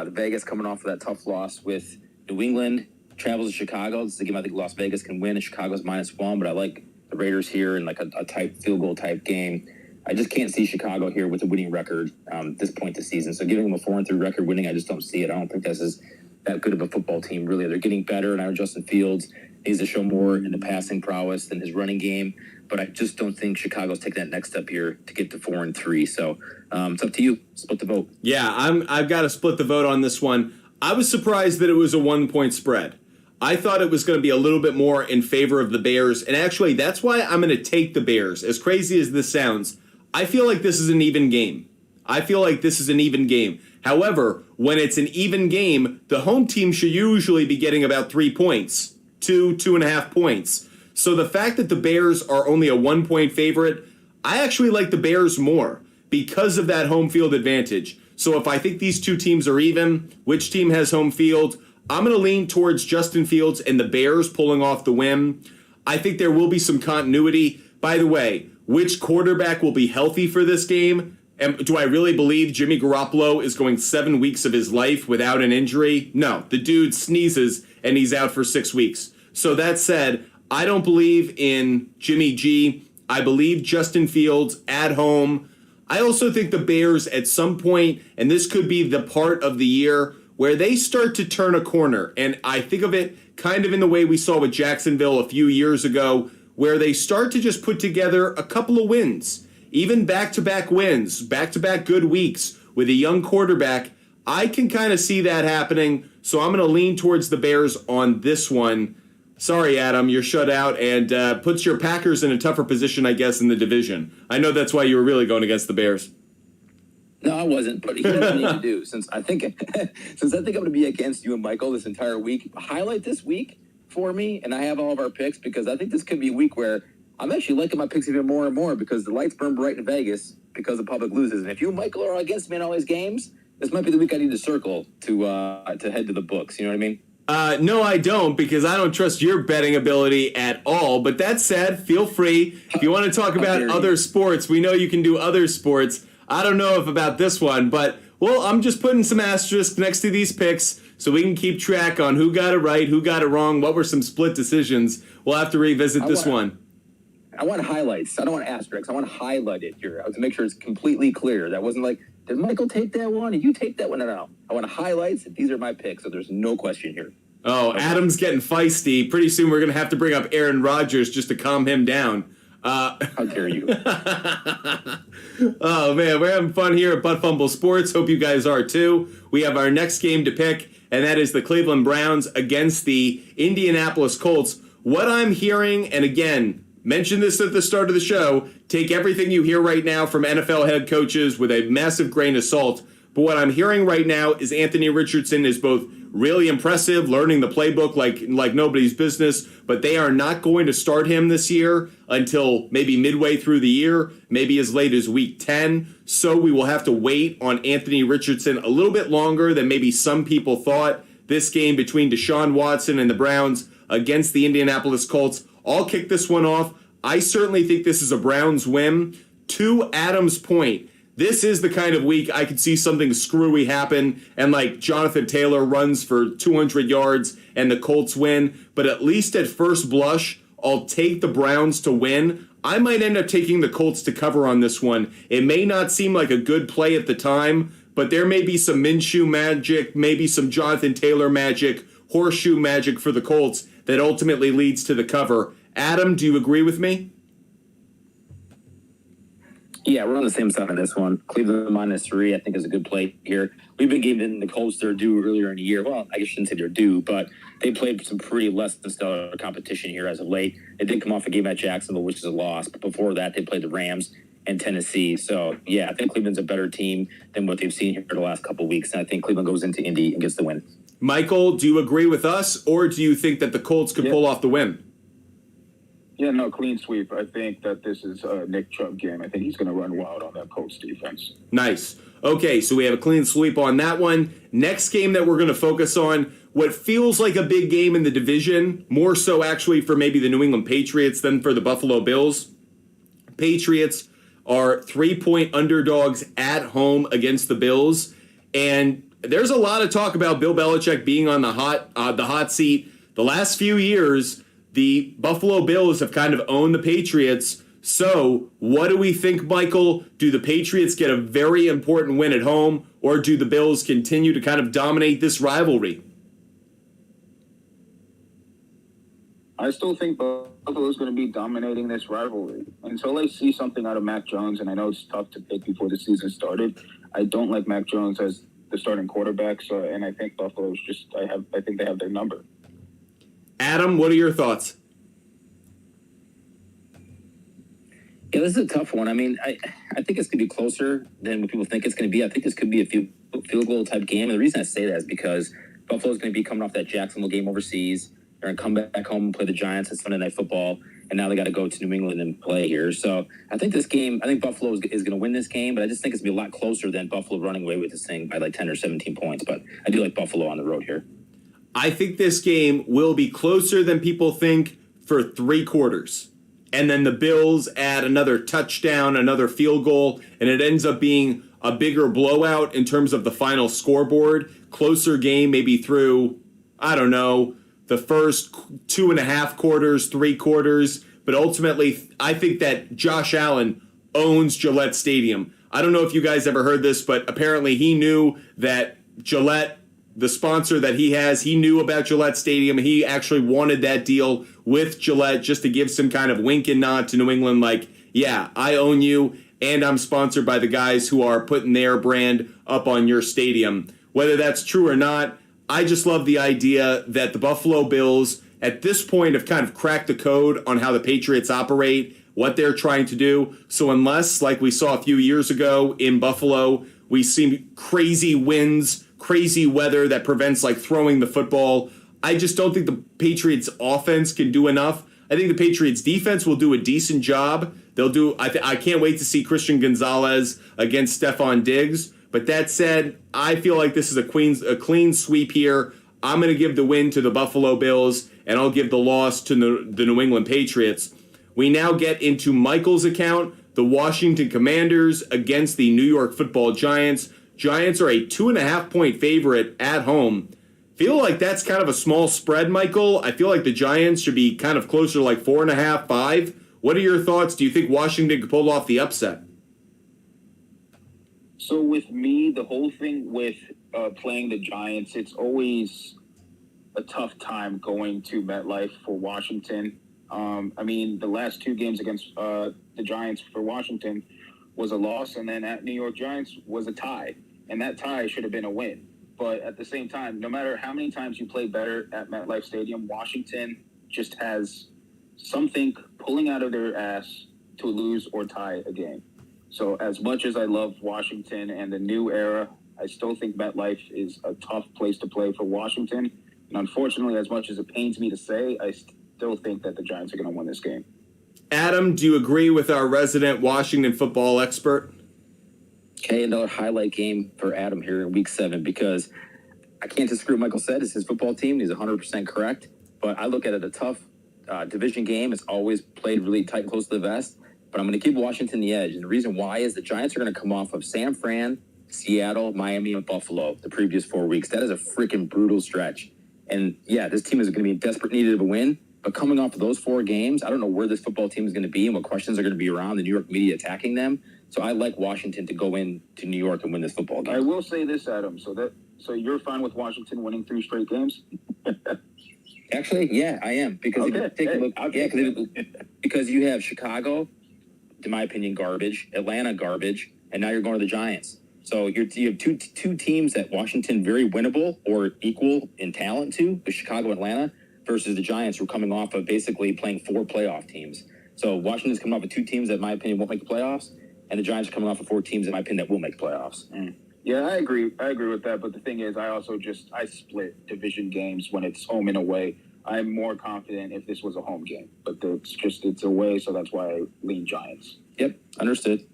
Vegas coming off of that tough loss with New England. Travels to Chicago. This is a game I think Las Vegas can win, and Chicago's -1, but I like the Raiders here in like a type field goal type game. I just can't see Chicago here with a winning record at this point this season. So giving them a 4-3 record winning, I just don't see it. I don't think this is that good of a football team, really. They're getting better, and I know Justin Fields needs to show more in the passing prowess than his running game. But I just don't think Chicago's taking that next step here to get to 4-3. So it's up to you. Split the vote. Yeah, I've got to split the vote on this one. I was surprised that it was a 1-point spread. I thought it was going to be a little bit more in favor of the Bears, and actually that's why I'm going to take the Bears. As crazy as this sounds, I feel like this is an even game. However, when it's an even game, the home team should usually be getting about 3 points, 2.5 points. So the fact that the Bears are only a 1-point favorite, I actually like the Bears more because of that home field advantage. So if I think these two teams are even, which team has home field, I'm going to lean towards Justin Fields and the Bears pulling off the win. I think there will be some continuity. By the way, which quarterback will be healthy for this game? And do I really believe Jimmy Garoppolo is going 7 weeks of his life without an injury? No, the dude sneezes and he's out for 6 weeks. So that said, I don't believe in Jimmy G. I believe Justin Fields at home. I also think the Bears at some point, and this could be the part of the year where they start to turn a corner. And I think of it kind of in the way we saw with Jacksonville a few years ago, where they start to just put together a couple of wins, even back-to-back wins, back-to-back good weeks with a young quarterback. I can kind of see that happening, so I'm going to lean towards the Bears on this one. Sorry, Adam, you're shut out, and puts your Packers in a tougher position, I guess, in the division. I know that's why you were really going against the Bears. No, I wasn't, but here's what I need to do. Since I think I'm going to be against you and Michael this entire week, highlight this week for me, and I have all of our picks, because I think this could be a week where I'm actually liking my picks even more and more, because the lights burn bright in Vegas because the public loses. And if you and Michael are against me in all these games, this might be the week I need to circle to head to the books. You know what I mean? No, I don't, because I don't trust your betting ability at all. But that said, feel free. If you want to talk about other sports, we know you can do other sports. I don't know if about this one, but, well, I'm just putting some asterisks next to these picks so we can keep track on who got it right, who got it wrong, what were some split decisions. We'll have to revisit this one. I want highlights. I don't want asterisks. I want to highlight it here. I want to make sure it's completely clear. That wasn't like, did Michael take that one? Did you take that one? No. I want highlights. These are my picks, so there's no question here. Oh, okay. Adam's getting feisty. Pretty soon we're going to have to bring up Aaron Rodgers just to calm him down. How dare you? Oh, man, we're having fun here at Butt Fumble Sports. Hope you guys are, too. We have our next game to pick, and that is the Cleveland Browns against the Indianapolis Colts. What I'm hearing, and again, mention this at the start of the show, take everything you hear right now from NFL head coaches with a massive grain of salt. But what I'm hearing right now is Anthony Richardson is both really impressive, learning the playbook like nobody's business, but they are not going to start him this year until maybe midway through the year, maybe as late as week 10. So we will have to wait on Anthony Richardson a little bit longer than maybe some people thought. This game between Deshaun Watson and the Browns against the Indianapolis Colts, I'll kick this one off. I certainly think this is a Browns win. To Adam's point, this is the kind of week I could see something screwy happen and like Jonathan Taylor runs for 200 yards and the Colts win. But at least at first blush, I'll take the Browns to win. I might end up taking the Colts to cover on this one. It may not seem like a good play at the time, but there may be some Minshew magic, maybe some Jonathan Taylor magic, horseshoe magic for the Colts that ultimately leads to the cover. Adam, do you agree with me? Yeah, we're on the same side on this one. Cleveland -3, I think, is a good play here. We've been giving the Colts their due earlier in the year. Well, I guess I shouldn't say their due, but they played some pretty less than stellar competition here as of late. They did come off a game at Jacksonville, which is a loss. But before that, they played the Rams and Tennessee. So, yeah, I think Cleveland's a better team than what they've seen here for the last couple of weeks. And I think Cleveland goes into Indy and gets the win. Michael, do you agree with us, or do you think that the Colts could pull off the win? Yeah, no, clean sweep. I think that this is a Nick Chubb game. I think he's going to run wild on that Colts defense. Nice. Okay, so we have a clean sweep on that one. Next game that we're going to focus on, what feels like a big game in the division, more so actually for maybe the New England Patriots than for the Buffalo Bills. Patriots are 3-point underdogs at home against the Bills. And there's a lot of talk about Bill Belichick being on the hot seat. The last few years, the Buffalo Bills have kind of owned the Patriots. So what do we think, Michael? Do the Patriots get a very important win at home, or do the Bills continue to kind of dominate this rivalry? I still think Buffalo's going to be dominating this rivalry until I see something out of Mac Jones. And I know it's tough to pick before the season started. I don't like Mac Jones as the starting quarterback. So, and I think Buffalo's just. I think they have their number. Adam, what are your thoughts? Yeah, this is a tough one. I mean, I think it's going to be closer than what people think it's going to be. I think this could be a field goal type game. And the reason I say that is because Buffalo's going to be coming off that Jacksonville game overseas. They're going to come back home and play the Giants at Sunday Night Football. And now they got to go to New England and play here. So I think Buffalo is going to win this game, but I just think it's going to be a lot closer than Buffalo running away with this thing by like 10 or 17 points. But I do like Buffalo on the road here. I think this game will be closer than people think for 3 quarters. And then the Bills add another touchdown, another field goal, and it ends up being a bigger blowout in terms of the final scoreboard. Closer game maybe through, I don't know, the first 2.5 quarters, 3 quarters. But ultimately, I think that Josh Allen owns Gillette Stadium. I don't know if you guys ever heard this, but apparently he knew that Gillette, the sponsor that he has, he knew about Gillette Stadium. He actually wanted that deal with Gillette just to give some kind of wink and nod to New England, like, yeah, I own you, and I'm sponsored by the guys who are putting their brand up on your stadium. Whether that's true or not, I just love the idea that the Buffalo Bills, at this point, have kind of cracked the code on how the Patriots operate, what they're trying to do. So unless, like we saw a few years ago in Buffalo, we see crazy winds, crazy weather that prevents like throwing the football, I just don't think the Patriots offense can do enough. I think the Patriots defense will do a decent job. They'll do. I can't wait to see Christian Gonzalez against Stephon Diggs. But that said, I feel like this is a clean sweep here. I'm going to give the win to the Buffalo Bills, and I'll give the loss to the New England Patriots. We now get into Michael's account, the Washington Commanders against the New York Football Giants. Giants are a 2.5-point favorite at home. Feel like that's kind of a small spread, Michael. I feel like the Giants should be kind of closer to like 4.5, 5. What are your thoughts? Do you think Washington could pull off the upset? So with me, the whole thing with playing the Giants, it's always a tough time going to MetLife for Washington. I mean, the last 2 games against the Giants for Washington was a loss, and then at New York Giants was a tie. And that tie should have been a win. But at the same time, no matter how many times you play better at MetLife Stadium, Washington just has something pulling out of their ass to lose or tie a game. So as much as I love Washington and the new era, I still think MetLife is a tough place to play for Washington. And unfortunately, as much as it pains me to say, I still think that the Giants are going to win this game. Adam, do you agree with our resident Washington football expert? Okay, another highlight game for Adam here in Week 7 because I can't disagree with what Michael said. It's his football team. He's 100% correct. But I look at it a tough division game. It's always played really tight, close to the vest. But I'm going to give Washington the edge. And the reason why is the Giants are going to come off of San Fran, Seattle, Miami, and Buffalo the previous 4 weeks. That is a freaking brutal stretch. And, yeah, this team is going to be in desperate need of a win. But coming off of those 4 games, I don't know where this football team is going to be and what questions are going to be around the New York media attacking them. So I like Washington to go in to New York and win this football game. I will say this, Adam. So you're fine with Washington winning 3 straight games? Actually, yeah, I am. Because if you take a look, because you have Chicago, in my opinion, garbage, Atlanta, garbage, and now you're going to the Giants. So you have two teams that Washington very winnable or equal in talent to, with Chicago and Atlanta, versus the Giants who are coming off of basically playing 4 playoff teams. So Washington's coming off of 2 teams that, in my opinion, won't make the playoffs, and the Giants are coming off of 4 teams, in my opinion, that will make the playoffs. Yeah, I agree. I agree with that. But the thing is, I split division games when it's home and away. I'm more confident if this was a home game, but it's away, so that's why I lean Giants. Yep, understood.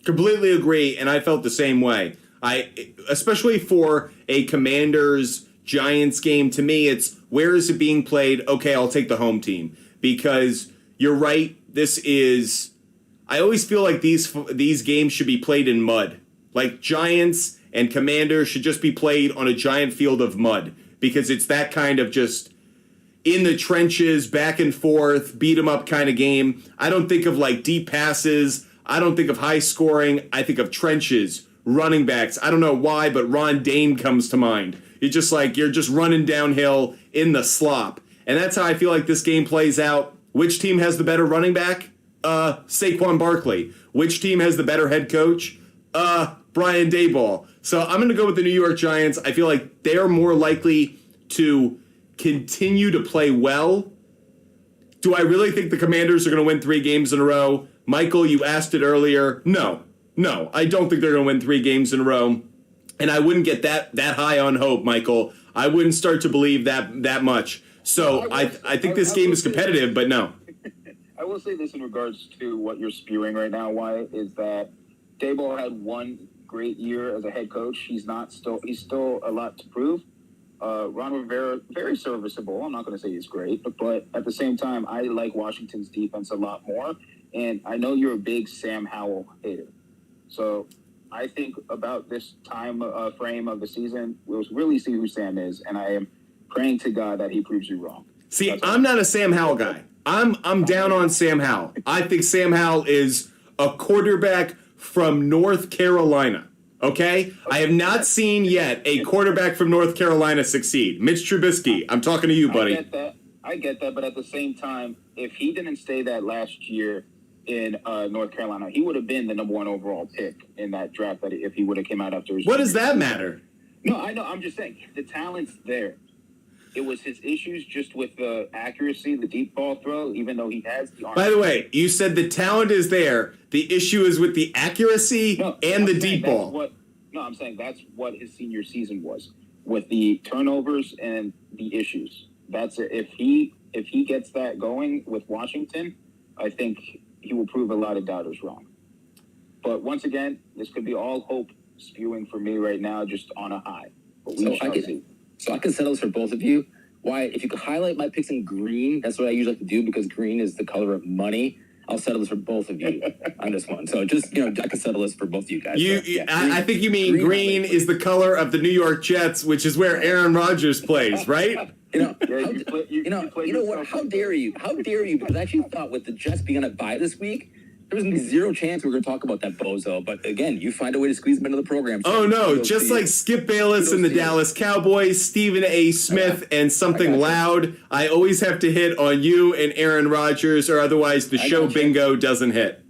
Completely agree, and I felt the same way. Especially for a Commanders Giants game, to me, it's where is it being played? Okay, I'll take the home team because you're right. I always feel like these games should be played in mud. Like Giants and Commanders should just be played on a giant field of mud because it's that kind of just in the trenches, back and forth, beat 'em up kind of game. I don't think of like deep passes. I don't think of high scoring. I think of trenches, running backs. I don't know why, but Ron Dane comes to mind. You're just running downhill in the slop. And that's how I feel like this game plays out. Which team has the better running back? Saquon Barkley. Which team has the better head coach? Brian Daboll. So I'm going to go with the New York Giants. I feel like they're more likely to continue to play well. Do I really think the Commanders are going to win 3 games in a row? Michael, you asked it earlier. No, I don't think they're going to win 3 games in a row. And I wouldn't get that high on hope, Michael. I wouldn't start to believe that much. So I think this game is competitive, but no. I will say this in regards to what you're spewing right now, Wyatt, is that Daboll had one great year as a head coach. He's still a lot to prove. Ron Rivera, very serviceable. I'm not going to say he's great, but at the same time, I like Washington's defense a lot more. And I know you're a big Sam Howell hater. So I think about this time frame of the season, we'll really see who Sam is. And I am praying to God that he proves you wrong. See, I'm not a Sam Howell guy. I'm down on Sam Howell. I think Sam Howell is a quarterback from North Carolina. Okay? I have not seen yet a quarterback from North Carolina succeed. Mitch Trubisky, I'm talking to you, buddy. I get that, but at the same time, if he didn't stay that last year in North Carolina, he would have been the number 1 overall pick in that draft. That if he would have came out after his what does that matter? No, I know. I'm just saying the talent's there. It was his issues just with the accuracy, the deep ball throw, even though he has the arm. By the way, you said the talent is there. The issue is with the accuracy and the deep ball. I'm saying that's what his senior season was, with the turnovers and the issues. That's it. If he gets that going with Washington, I think he will prove a lot of doubters wrong. But once again, this could be all hope spewing for me right now, just on a high. But we shall see. So I can settle this for both of you. Why, if you could highlight my picks in green, that's what I usually like to do because green is the color of money. I'll settle this for both of you on this one. So just, I can settle this for both of you guys. I think you mean green is the color of the New York Jets, which is where Aaron Rodgers plays, right? How dare you? How dare you? Because I actually thought with the Jets being on a bye this week, there was going to be zero chance we were going to talk about that bozo. But again, you find a way to squeeze him into the program. So just like Skip Bayless and the Dallas Cowboys, Stephen A. Smith, and something loud, I always have to hit on you and Aaron Rodgers, or otherwise the show bingo doesn't hit.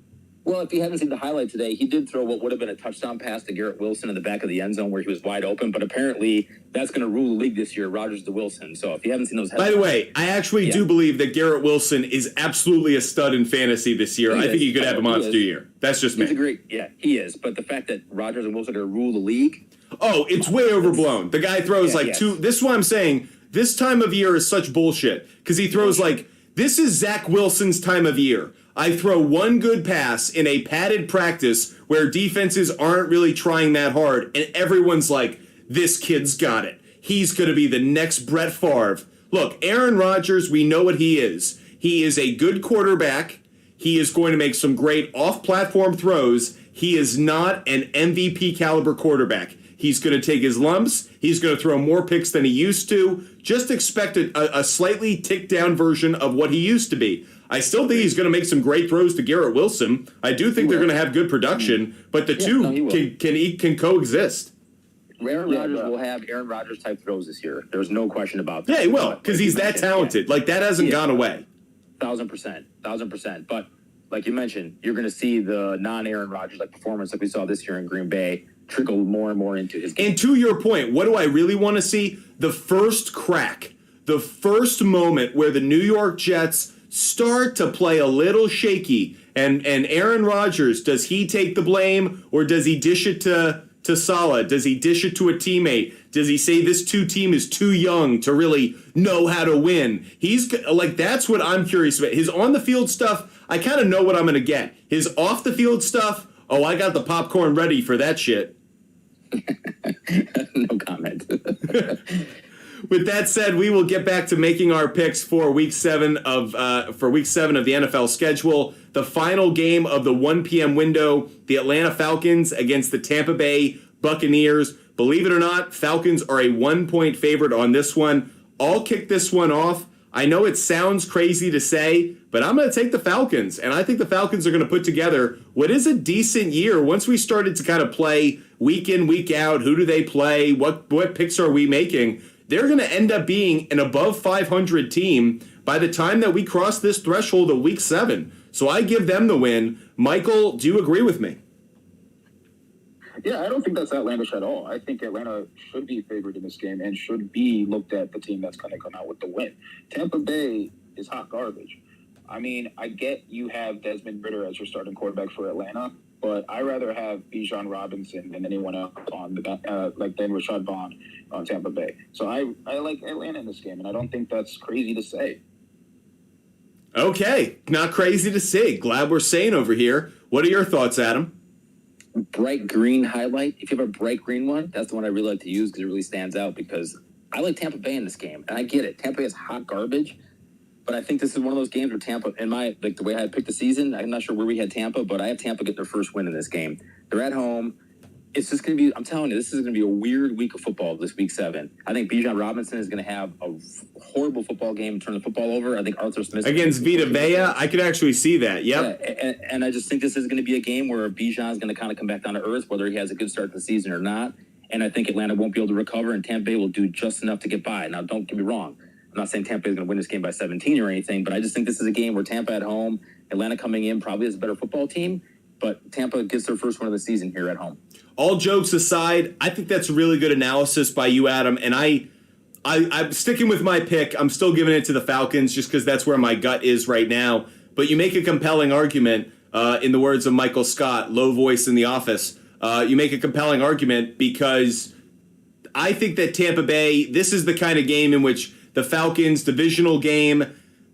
Well, if you haven't seen the highlight today, he did throw what would have been a touchdown pass to Garrett Wilson in the back of the end zone where he was wide open. But apparently, that's going to rule the league this year, Rodgers to Wilson. So if you haven't seen those By the way, I actually do believe that Garrett Wilson is absolutely a stud in fantasy this year. I think he could have a monster year. That's just me. He is. But the fact that Rodgers and Wilson are going to rule the league. Oh, it's way overblown. The guy throws two. This is what I'm saying. This time of year is such bullshit because he throws this is Zach Wilson's time of year. I throw one good pass in a padded practice where defenses aren't really trying that hard, and everyone's like, this kid's got it. He's going to be the next Brett Favre. Look, Aaron Rodgers, we know what he is. He is a good quarterback. He is going to make some great off-platform throws. He is not an MVP caliber quarterback. He's going to take his lumps. He's going to throw more picks than he used to. Just expect a slightly ticked-down version of what he used to be. I still think he's going to make some great throws to Garrett Wilson. I do think they're going to have good production, but the two can coexist. Aaron Rodgers will have Aaron Rodgers type throws this year. There's no question about that. Yeah, he will, because he's that talented. That hasn't gone away. 1,000%. But like you mentioned, you're going to see the non-Aaron Rodgers performance like we saw this year in Green Bay trickle more and more into his game. And to your point, what do I really want to see? The first crack, the first moment where the New York Jets start to play a little shaky. And Aaron Rodgers, does he take the blame or does he dish it to Saleh? Does he dish it to a teammate? Does he say this team is too young to really know how to win? He's that's what I'm curious about. His on the field stuff, I kind of know what I'm going to get. His off the field stuff, I got the popcorn ready for that shit. No comment. With that said, we will get back to making our picks for Week 7 of the NFL schedule. The final game of the 1 p.m. window, the Atlanta Falcons against the Tampa Bay Buccaneers. Believe it or not, Falcons are a 1-point favorite on this one. I'll kick this one off. I know it sounds crazy to say, but I'm going to take the Falcons, and I think the Falcons are going to put together what is a decent year. Once we started to kind of play week in, week out, who do they play, what picks are we making? they're going to end up being an above 500 team by the time that we cross this threshold of week 7. So I give them the win. Michael, do you agree with me? Yeah, I don't think that's outlandish at all. I think Atlanta should be favored in this game and should be looked at the team that's going to come out with the win. Tampa Bay is hot garbage. I mean, I get you have Desmond Ridder as your starting quarterback for Atlanta, but I rather have Bijan Robinson than anyone else on the than Rashad Vaughn on Tampa Bay. So I like Atlanta in this game, and I don't think that's crazy to say. Okay, not crazy to say. Glad we're sane over here. What are your thoughts, Adam? Bright green highlight. If you have a bright green one, that's the one I really like to use because it really stands out. Because I like Tampa Bay in this game, and I get it. Tampa Bay is hot garbage, but I think this is one of those games where Tampa, in my the way I picked the season, I'm not sure where we had Tampa, but I have Tampa get their first win in this game. They're at home. It's just going to be, I'm telling you, this is going to be a weird week of football this week 7. I think Bijan Robinson is going to have a horrible football game and turn the football over. I think Arthur Smith against Vita Vea, I could actually see that. Yep. Yeah, and I just think this is going to be a game where Bijan is going to kind of come back down to earth, whether he has a good start to the season or not. And I think Atlanta won't be able to recover, and Tampa Bay will do just enough to get by. Now, don't get me wrong. I'm not saying Tampa Bay is going to win this game by 17 or anything, but I just think this is a game where Tampa at home, Atlanta coming in probably is a better football team, but Tampa gets their first win of the season here at home. All jokes aside, I think that's really good analysis by you, Adam. And I'm sticking with my pick. I'm still giving it to the Falcons just because that's where my gut is right now. But you make a compelling argument, in the words of Michael Scott, low voice in the office. You make a compelling argument because I think that Tampa Bay, this is the kind of game in which the Falcons, divisional game,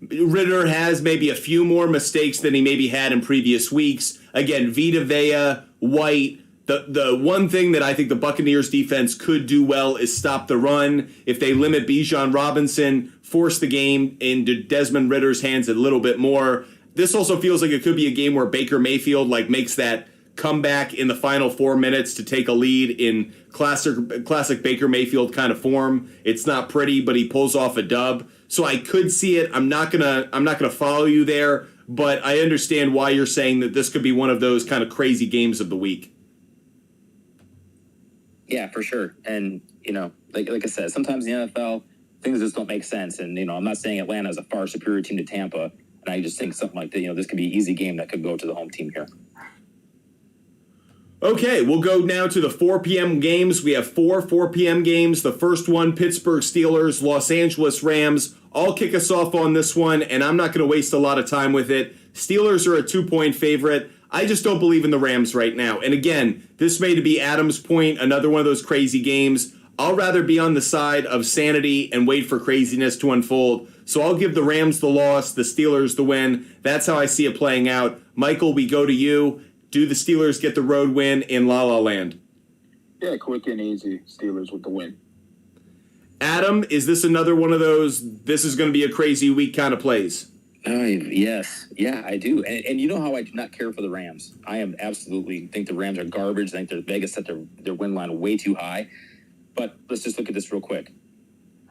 Ridder has maybe a few more mistakes than he maybe had in previous weeks. Again, Vita Vea, White. The one thing that I think the Buccaneers defense could do well is stop the run. If they limit Bijan Robinson, force the game into Desmond Ridder's hands a little bit more. This also feels like it could be a game where Baker Mayfield makes that comeback in the final 4 minutes to take a lead in classic Baker Mayfield kind of form. It's not pretty, but he pulls off a dub. So I could see it. I'm not gonna follow you there, but I understand why you're saying that this could be one of those kind of crazy games of the week. Yeah, for sure. And, like I said, sometimes in the NFL, things just don't make sense. And, I'm not saying Atlanta is a far superior team to Tampa. And I just think something like that, this could be an easy game that could go to the home team here. Okay, we'll go now to the 4 p.m. games. We have 4 p.m. games. The first one, Pittsburgh Steelers, Los Angeles Rams. I'll kick us off on this one, and I'm not going to waste a lot of time with it. Steelers are a 2-point favorite. I just don't believe in the Rams right now. And again, this may be Adam's point, another one of those crazy games. I'll rather be on the side of sanity and wait for craziness to unfold. So I'll give the Rams the loss, the Steelers the win. That's how I see it playing out. Michael, we go to you. Do the Steelers get the road win in La La Land? Yeah, quick and easy. Steelers with the win. Adam, is this another one of those, this is going to be a crazy week kind of plays? Yes. Yeah, I do. And you know how I do not care for the Rams. I am absolutely think the Rams are garbage. I think Vegas set their win line way too high. But let's just look at this real quick.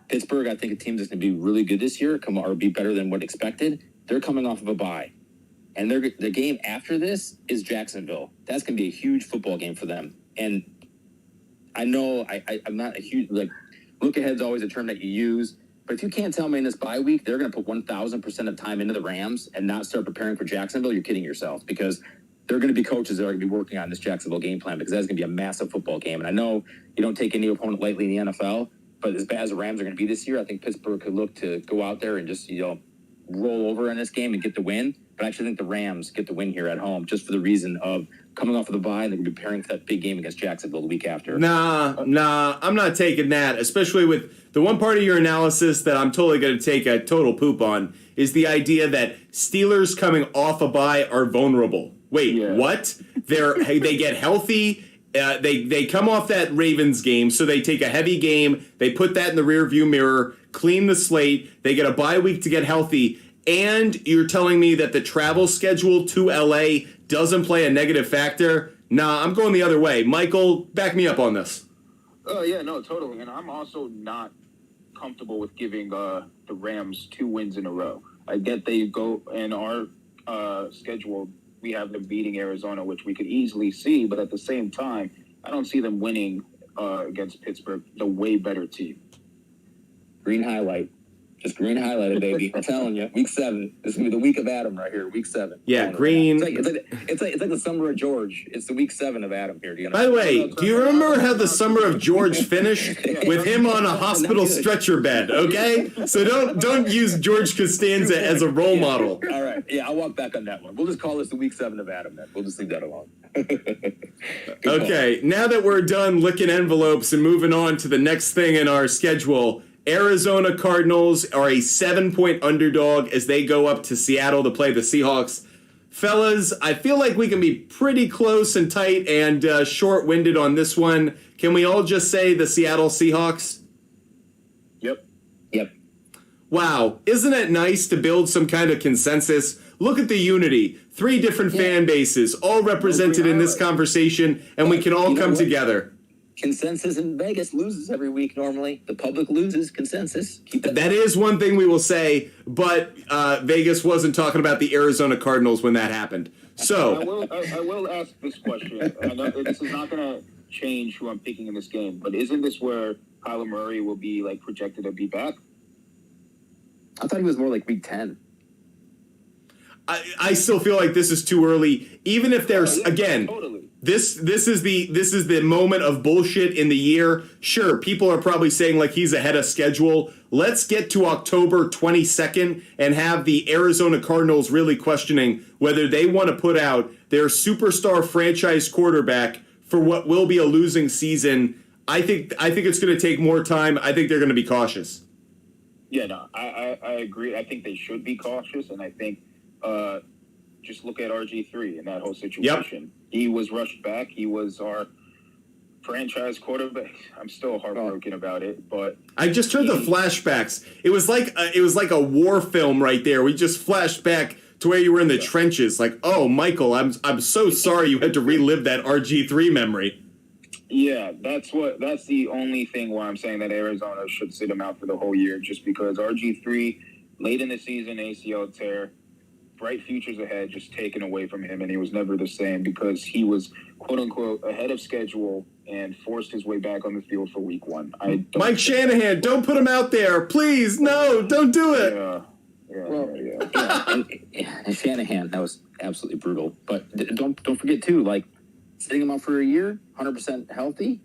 Pittsburgh, I think a team that's going to be really good this year, or be better than what expected. They're coming off of a bye. And the game after this is Jacksonville. That's going to be a huge football game for them. And I know I'm not a huge, look ahead is always a term that you use. But if you can't tell me in this bye week, they're going to put 1,000% of time into the Rams and not start preparing for Jacksonville, you're kidding yourself. Because there are going to be coaches that are going to be working on this Jacksonville game plan because that's going to be a massive football game. And I know you don't take any opponent lightly in the NFL, but as bad as the Rams are going to be this year, I think Pittsburgh could look to go out there and just, roll over in this game and get the win. But I actually think the Rams get the win here at home just for the reason of coming off of the bye and they're going to be preparing for that big game against Jacksonville the week after. Nah, I'm not taking that, especially with the one part of your analysis that I'm totally going to take a total poop on is the idea that Steelers coming off a bye are vulnerable. Wait, yeah. What? They get healthy. They come off that Ravens game, so they take a heavy game. They put that in the rearview mirror, clean the slate. They get a bye week to get healthy. And you're telling me that the travel schedule to LA doesn't play a negative factor? Nah, I'm going the other way. Michael, back me up on this. Yeah, no, totally. And I'm also not comfortable with giving the Rams 2 wins in a row. I get they go in our schedule. We have them beating Arizona, which we could easily see. But at the same time, I don't see them winning against Pittsburgh, the way better team. Green highlight. Just green highlighted, baby. I'm telling you. Week 7. This is going to be the week of Adam right here. Week 7. Yeah, green. It's like the summer of George. It's the week 7 of Adam here. Do you know? By the way, do you remember how the summer of George finished? With him on a hospital stretcher bed, okay? So don't use George Costanza as a role model. All right. Yeah, I'll walk back on that one. We'll just call this the week 7 of Adam then. We'll just leave that alone. Okay, now that we're done licking envelopes and moving on to the next thing in our schedule, Arizona Cardinals are a 7-point underdog as they go up to Seattle to play the Seahawks. Fellas, I feel like we can be pretty close and tight and short-winded on this one. Can we all just say the Seattle Seahawks? Yep. Wow, isn't it nice to build some kind of consensus? Look at the unity. 3 different fan bases, all represented in this conversation, and we can all come together. Consensus in Vegas loses every week normally. The public loses consensus. Keep that is one thing we will say, but Vegas wasn't talking about the Arizona Cardinals when that happened. So I will ask this question. I know this is not going to change who I'm picking in this game, but isn't this where Kyler Murray will be like projected to be back? I thought he was more like week 10. I still feel like this is too early. Even if there's again, totally. This is the moment of bullshit in the year. Sure, people are probably saying like he's ahead of schedule. Let's get to October 22nd and have the Arizona Cardinals really questioning whether they want to put out their superstar franchise quarterback for what will be a losing season. I think it's going to take more time. I think they're going to be cautious. Yeah, no, I agree. I think they should be cautious, and I think just look at RG3 in that whole situation. Yep. He was rushed back. He was our franchise quarterback. I'm still heartbroken about it, but I just heard the flashbacks. It was like a war film right there. We just flashed back to where you were in the trenches. Like, oh, Michael, I'm so sorry you had to relive that RG3 memory. Yeah, that's the only thing why I'm saying that Arizona should sit him out for the whole year, just because RG3 late in the season ACL tear. Bright futures ahead just taken away from him, and he was never the same because he was, quote-unquote, ahead of schedule and forced his way back on the field for week 1. Mike Shanahan, don't put him out there. Please, no, don't do it. And Shanahan, that was absolutely brutal. But don't forget, too, like, sitting him out for a year, 100% healthy,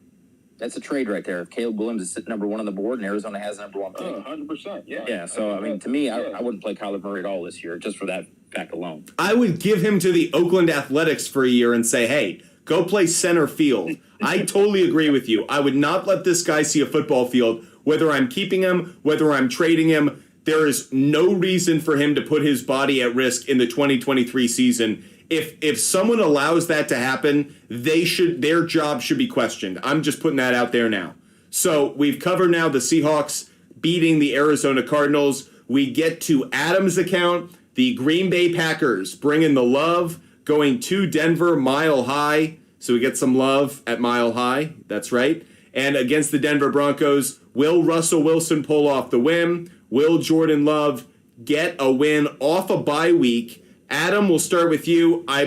that's a trade right there. If Caleb Williams is sitting number 1 on the board and Arizona has number 1 pick. 100%, yeah. Yeah, so, I mean, to me, I wouldn't play Kyler Murray at all this year, just for that fact alone. I would give him to the Oakland Athletics for a year and say, hey, go play center field. I totally agree with you. I would not let this guy see a football field, whether I'm keeping him, whether I'm trading him. There is no reason for him to put his body at risk in the 2023 season. If someone allows that to happen, their job should be questioned. I'm just putting that out there now. So we've covered now the Seahawks beating the Arizona Cardinals. We get to Adam's account, the Green Bay Packers bringing the love, going to Denver, Mile High. So we get some love at Mile High. That's right. And against the Denver Broncos, will Russell Wilson pull off the win? Will Jordan Love get a win off a bye week? Adam, we'll start with you. I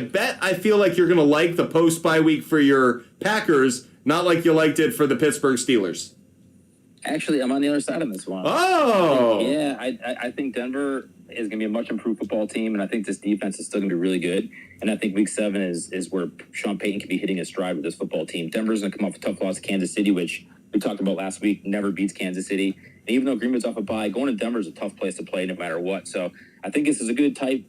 feel like you're going to like the post-bye week for your Packers, not like you liked it for the Pittsburgh Steelers. Actually, I'm on the other side of this one. Oh! Yeah, I think Denver is going to be a much improved football team, and I think this defense is still going to be really good. And I think week 7 is where Sean Payton can be hitting his stride with this football team. Denver's going to come off a tough loss to Kansas City, which we talked about last week, never beats Kansas City. And even though Green Bay's off a bye, going to Denver is a tough place to play no matter what. So I think this is a good type,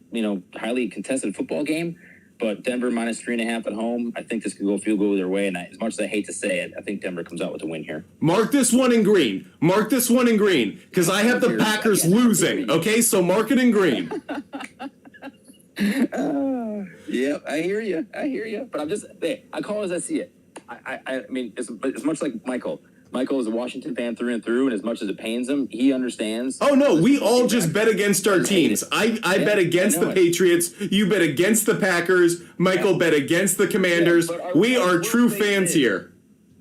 highly contested football game. But Denver minus 3.5 at home, I think this could go field goal either way. And as much as I hate to say it, I think Denver comes out with a win here. Mark this one in green. Because I have the Packers losing. Okay, so mark it in green. Yeah, I hear you. But I call it as I see it. I mean, it's much like Michael. Michael is a Washington fan through and through, and as much as it pains him, he understands. Oh, no, we all just bet against our teams. I bet against the Patriots. You bet against the Packers. Michael bet against the Commanders. We are true fans here.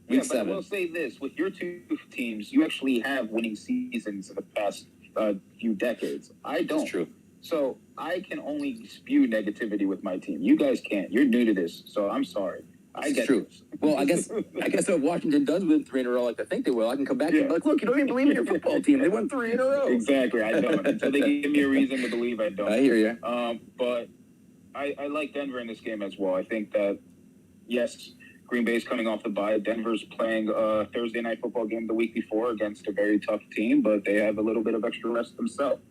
Yeah, but I will say this. With your two teams, you actually have winning seasons in the past few decades. I don't. That's true. So I can only spew negativity with my team. You guys can't. You're new to this, so I'm sorry. I get true. this. Well, I guess if Washington does win 3 in a row like I think they will, I can come back and be like, look, you don't even believe in your football team. They won 3 in a row. Exactly, I don't. Until they give me a reason to believe, I don't. I hear you. But I like Denver in this game as well. I think that, yes, Green Bay's coming off the bye. Denver's playing a Thursday night football game the week before against a very tough team, but they have a little bit of extra rest themselves.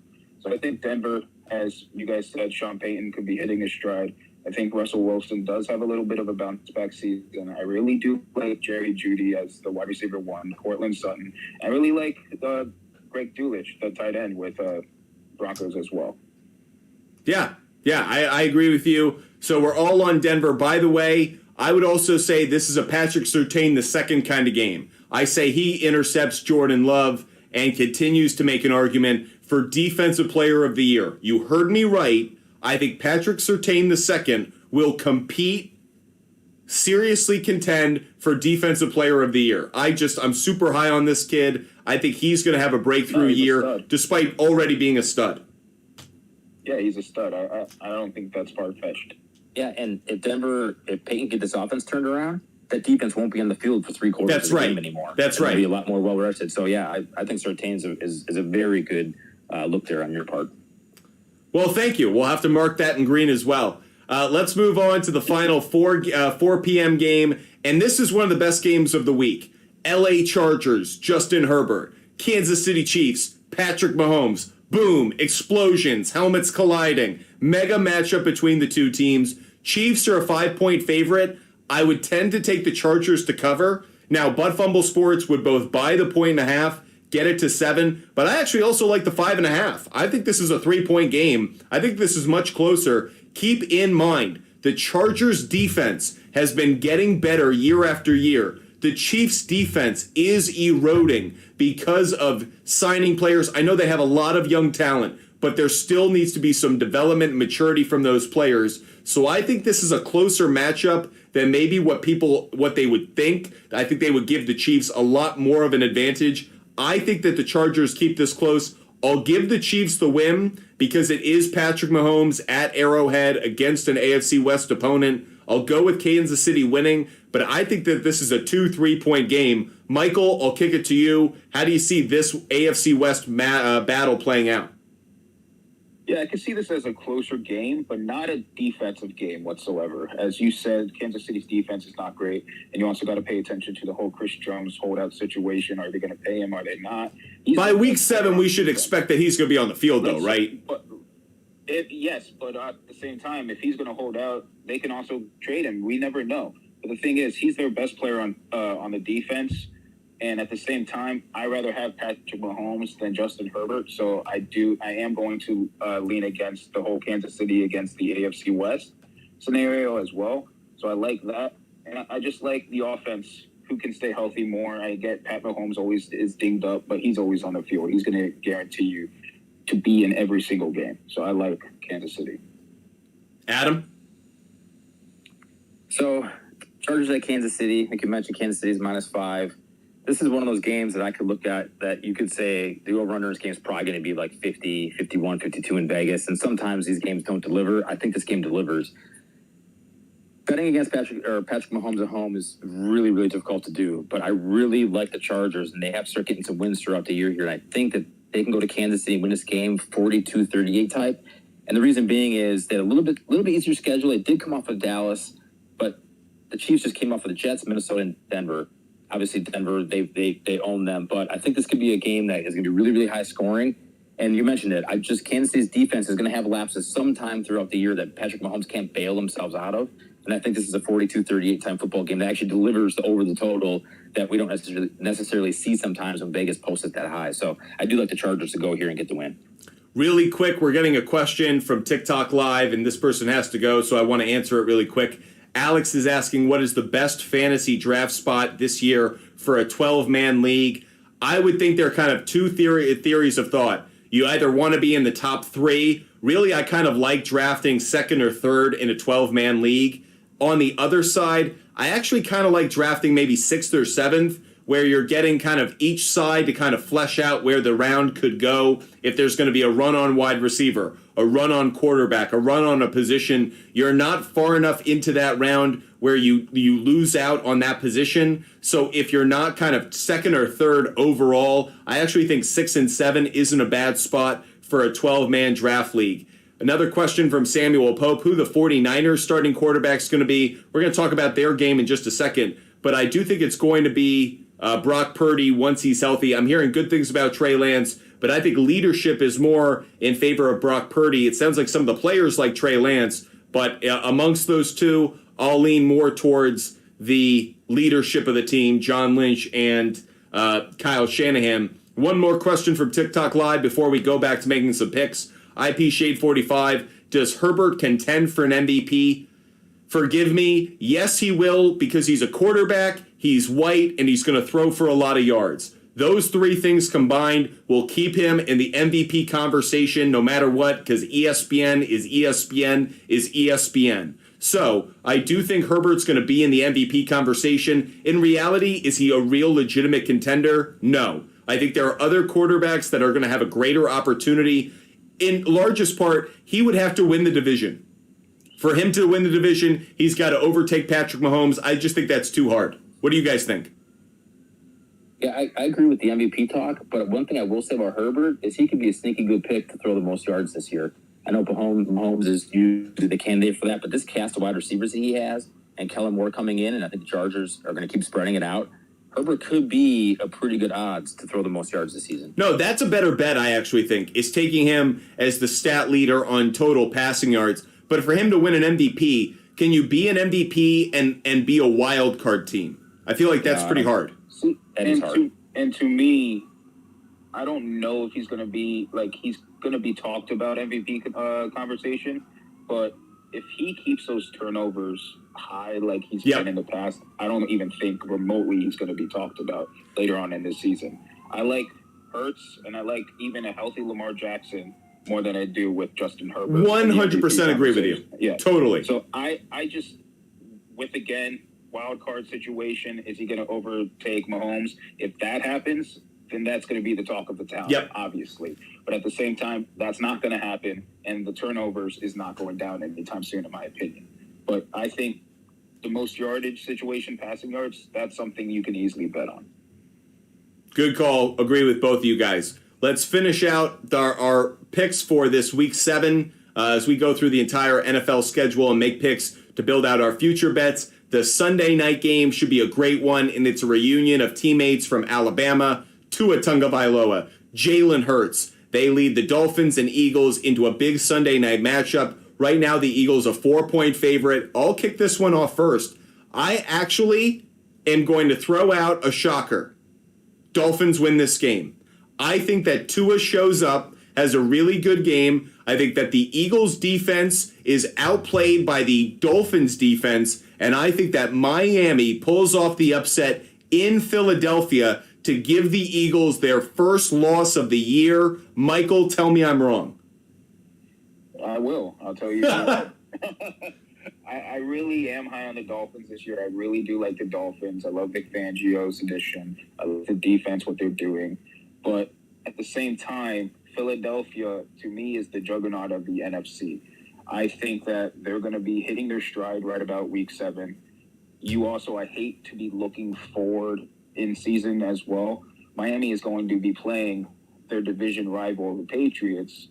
So I think Denver, as you guys said, Sean Payton could be hitting his stride. I think Russell Wilson does have a little bit of a bounce-back season. I really do like Jerry Jeudy as the wide receiver 1, Cortland Sutton. I really like Greg Dulcich, the tight end with Broncos as well. Yeah, I agree with you. So we're all on Denver. By the way, I would also say this is a Patrick Surtain the second kind of game. I say he intercepts Jordan Love and continues to make an argument for Defensive Player of the Year. You heard me right. I think Patrick Surtain II will compete, seriously contend for Defensive Player of the Year. I'm super high on this kid. I think he's going to have a breakthrough year, despite already being a stud. Yeah, he's a stud. I don't think that's far-fetched. Yeah, and if Peyton get this offense turned around, that defense won't be on the field for 3 quarters of the game anymore. That's right. It'll be a lot more well-rested. So, yeah, I think Surtain is a very good look there on your part. Well, thank you. We'll have to mark that in green as well. Let's move on to the final 4 p.m. game, and this is one of the best games of the week. L.A. Chargers, Justin Herbert. Kansas City Chiefs, Patrick Mahomes. Boom, explosions, helmets colliding. Mega matchup between the two teams. Chiefs are a 5-point favorite. I would tend to take the Chargers to cover. Now, Butt Fumble Sports would both buy the 1.5, get it to 7, but I actually also like the 5.5. I think this is a 3-point game. I think this is much closer. Keep in mind, the Chargers defense has been getting better year after year. The Chiefs defense is eroding because of signing players. I know they have a lot of young talent, but there still needs to be some development and maturity from those players. So I think this is a closer matchup than maybe what they would think. I think they would give the Chiefs a lot more of an advantage. I think that the Chargers keep this close. I'll give the Chiefs the win because it is Patrick Mahomes at Arrowhead against an AFC West opponent. I'll go with Kansas City winning, but I think that this is a 2-3 point game. Michael, I'll kick it to you. How do you see this AFC West battle playing out? Yeah, I can see this as a closer game, but not a defensive game whatsoever. As you said, Kansas City's defense is not great, and you also got to pay attention to the whole Chris Jones holdout situation. Are they going to pay him? Are they not? By week 7, we should expect that he's going to be on the field, though, right? Yes, but at the same time, if he's going to hold out, they can also trade him. We never know. But the thing is, he's their best player on the defense. And at the same time, I rather have Patrick Mahomes than Justin Herbert. So I am going to lean against the whole Kansas City against the AFC West scenario as well. So I like that. And I just like the offense who can stay healthy more. I get Pat Mahomes always is dinged up, but he's always on the field. He's going to guarantee you to be in every single game. So I like Kansas City. Adam? So Chargers at Kansas City. Like you mentioned, Kansas City's -5. This is one of those games that I could look at that you could say the over-under in this game is probably going to be like 50, 51, 52 in Vegas. And sometimes these games don't deliver. I think this game delivers. Betting against Patrick Mahomes at home is really, really difficult to do. But I really like the Chargers, and they have started getting some wins throughout the year here. And I think that they can go to Kansas City and win this game 42-38 type. And the reason being is they had a little bit easier schedule. They did come off of Dallas, but the Chiefs just came off of the Jets, Minnesota, and Denver. Obviously, Denver, they own them. But I think this could be a game that is going to be really, really high scoring. And you mentioned it. Kansas City's defense is going to have lapses sometime throughout the year that Patrick Mahomes can't bail themselves out of. And I think this is a 42-38 time football game that actually delivers over the total that we don't necessarily see sometimes when Vegas posts it that high. So I do like the Chargers to go here and get the win. Really quick, we're getting a question from TikTok Live, and this person has to go, so I want to answer it really quick. Alex is asking, what is the best fantasy draft spot this year for a 12-man league? I would think there are kind of two theories of thought. You either want to be in the top 3. Really, I kind of like drafting second or third in a 12-man league. On the other side, I actually kind of like drafting maybe 6th or 7th, where you're getting kind of each side to kind of flesh out where the round could go. If there's going to be a run on wide receiver, a run on quarterback, a run on a position, you're not far enough into that round where you lose out on that position. So if you're not kind of second or third overall, I actually think 6 and 7 isn't a bad spot for a 12-man draft league. Another question from Samuel Pope, who the 49ers starting quarterback is going to be. We're going to talk about their game in just a second, but I do think it's going to be Brock Purdy once he's healthy. I'm hearing good things about Trey Lance, but I think leadership is more in favor of Brock Purdy. It sounds like some of the players like Trey Lance, but amongst those two, I'll lean more towards the leadership of the team, John Lynch and Kyle Shanahan. One more question from TikTok Live before we go back to making some picks. IP Shade 45, does Herbert contend for an MVP? Forgive me, yes he will, because he's a quarterback, he's white, and he's going to throw for a lot of yards. Those three things combined will keep him in the MVP conversation no matter what, because ESPN is ESPN is ESPN. So I do think Herbert's going to be in the MVP conversation. In reality, is he a real legitimate contender? No. I think there are other quarterbacks that are going to have a greater opportunity. In largest part, he would have to win the division. For him to win the division, he's got to overtake Patrick Mahomes. I just think that's too hard. What do you guys think? Yeah, I agree with the MVP talk, but one thing I will say about Herbert is he could be a sneaky good pick to throw the most yards this year. I know Mahomes is usually the candidate for that, but this cast of wide receivers that he has, and Kellen Moore coming in, and I think the Chargers are going to keep spreading it out, Herbert could be a pretty good odds to throw the most yards this season. No, that's a better bet, I actually think, is taking him as the stat leader on total passing yards. But for him to win an MVP, can you be an MVP and be a wild card team? I feel like that's pretty hard. That is hard. And to me, I don't know if he's going to be, he's going to be talked about MVP conversation, but if he keeps those turnovers high like he's been in the past, I don't even think remotely he's going to be talked about later on in this season. I like Hurts, and I like even a healthy Lamar Jackson more than I do with Justin Herbert. 100% agree with you. Yeah. Totally. So I just, with, again, wild card situation, is he going to overtake Mahomes? If that happens, then that's going to be the talk of the town, obviously. But at the same time, that's not going to happen, and the turnovers is not going down anytime soon, in my opinion. But I think the most yardage situation, passing yards, that's something you can easily bet on. Good call. Agree with both of you guys. Let's finish out our picks for this Week 7 as we go through the entire NFL schedule and make picks to build out our future bets. The Sunday night game should be a great one, and it's a reunion of teammates from Alabama, Tua Tagovailoa, Jalen Hurts. They lead the Dolphins and Eagles into a big Sunday night matchup. Right now, the Eagles a 4-point favorite. I'll kick this one off first. I actually am going to throw out a shocker. Dolphins win this game. I think that Tua shows up, has a really good game. I think that the Eagles defense is outplayed by the Dolphins defense, and I think that Miami pulls off the upset in Philadelphia to give the Eagles their first loss of the year. Michael, tell me I'm wrong. I will. I'll tell you. I really am high on the Dolphins this year. I really do like the Dolphins. I love Vic Fangio's addition. I love the defense, what they're doing. But at the same time, Philadelphia, to me, is the juggernaut of the NFC. I think that they're going to be hitting their stride right about Week 7. I hate to be looking forward in season as well. Miami is going to be playing their division rival, the Patriots,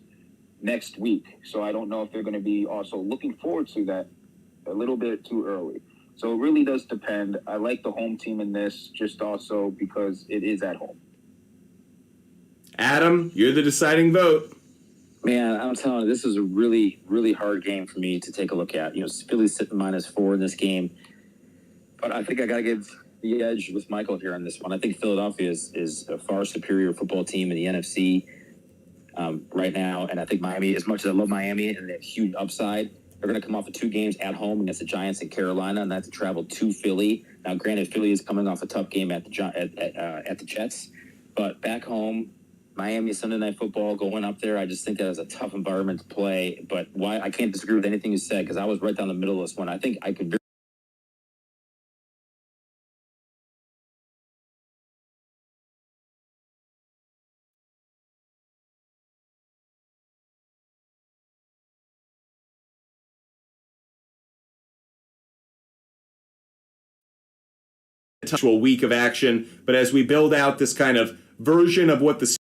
next week. So I don't know if they're going to be also looking forward to that a little bit too early. So it really does depend. I like the home team in this just also because it is at home. Adam, you're the deciding vote. Man, I'm telling you, this is a really, really hard game for me to take a look at. Philly's sitting -4 in this game. But I think I got to give the edge with Michael here on this one. I think Philadelphia is a far superior football team in the NFC right now. And I think Miami, as much as I love Miami and that huge upside, they're going to come off of 2 games at home against the Giants and Carolina, and they have to travel to Philly. Now, granted, Philly is coming off a tough game at the Jets. But back home, Miami Sunday Night Football going up there, I just think that is a tough environment to play. But why I can't disagree with anything you said because I was right down the middle of this one. I think I could actual week of action. But as we build out this kind of version of what the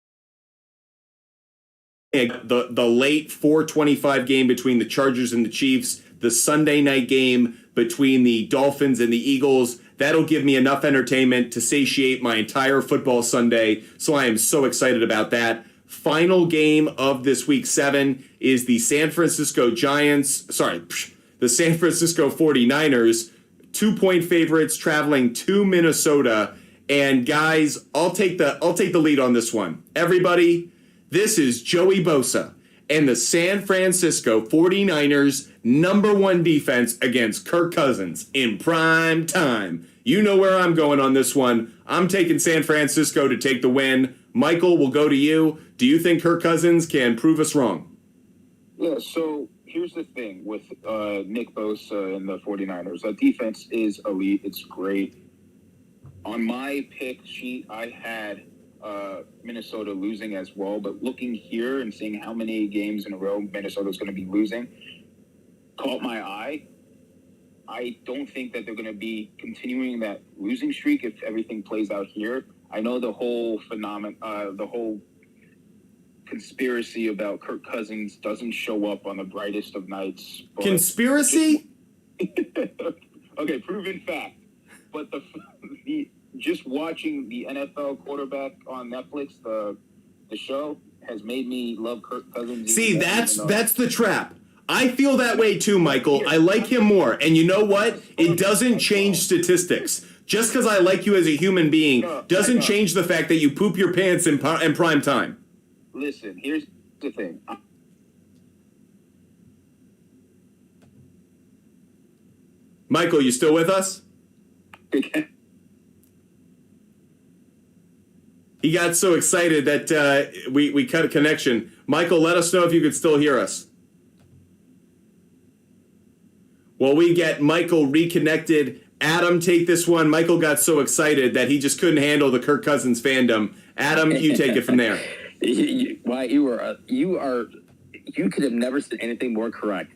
late 4:25 game between the Chargers and the Chiefs, the Sunday night game between the Dolphins and the Eagles, that'll give me enough entertainment to satiate my entire football Sunday. So I am so excited about that. Final game of this week 7 is the San Francisco 49ers, 2-point favorites traveling to Minnesota. And guys, I'll take the lead on this one. Everybody, this is Joey Bosa and the San Francisco 49ers #1 defense against Kirk Cousins in prime time. You know where I'm going on this one. I'm taking San Francisco to take the win. Michael, we'll go to you. Do you think Kirk Cousins can prove us wrong? Yeah, so here's the thing with Nick Bosa and the 49ers. That defense is elite. It's great. On my pick sheet, I had Minnesota losing as well, but looking here and seeing how many games in a row Minnesota's going to be losing caught my eye. I don't think that they're going to be continuing that losing streak if everything plays out here. I know the whole the whole conspiracy about Kirk Cousins doesn't show up on the brightest of nights. Conspiracy? Okay, proven fact. But the just watching the NFL quarterback on Netflix, the show, has made me love Kirk Cousins. See, that's the trap. I feel that way too, Michael. I like him more. And you know what? It doesn't change statistics. Just because I like you as a human being doesn't change the fact that you poop your pants in prime time. Listen, here's the thing. Michael, you still with us? He got so excited that we cut a connection. Michael, let us know if you could still hear us. Well, we get Michael reconnected. Adam, take this one. Michael got so excited that he just couldn't handle the Kirk Cousins fandom. Adam, you take it from there. You could have never said anything more correct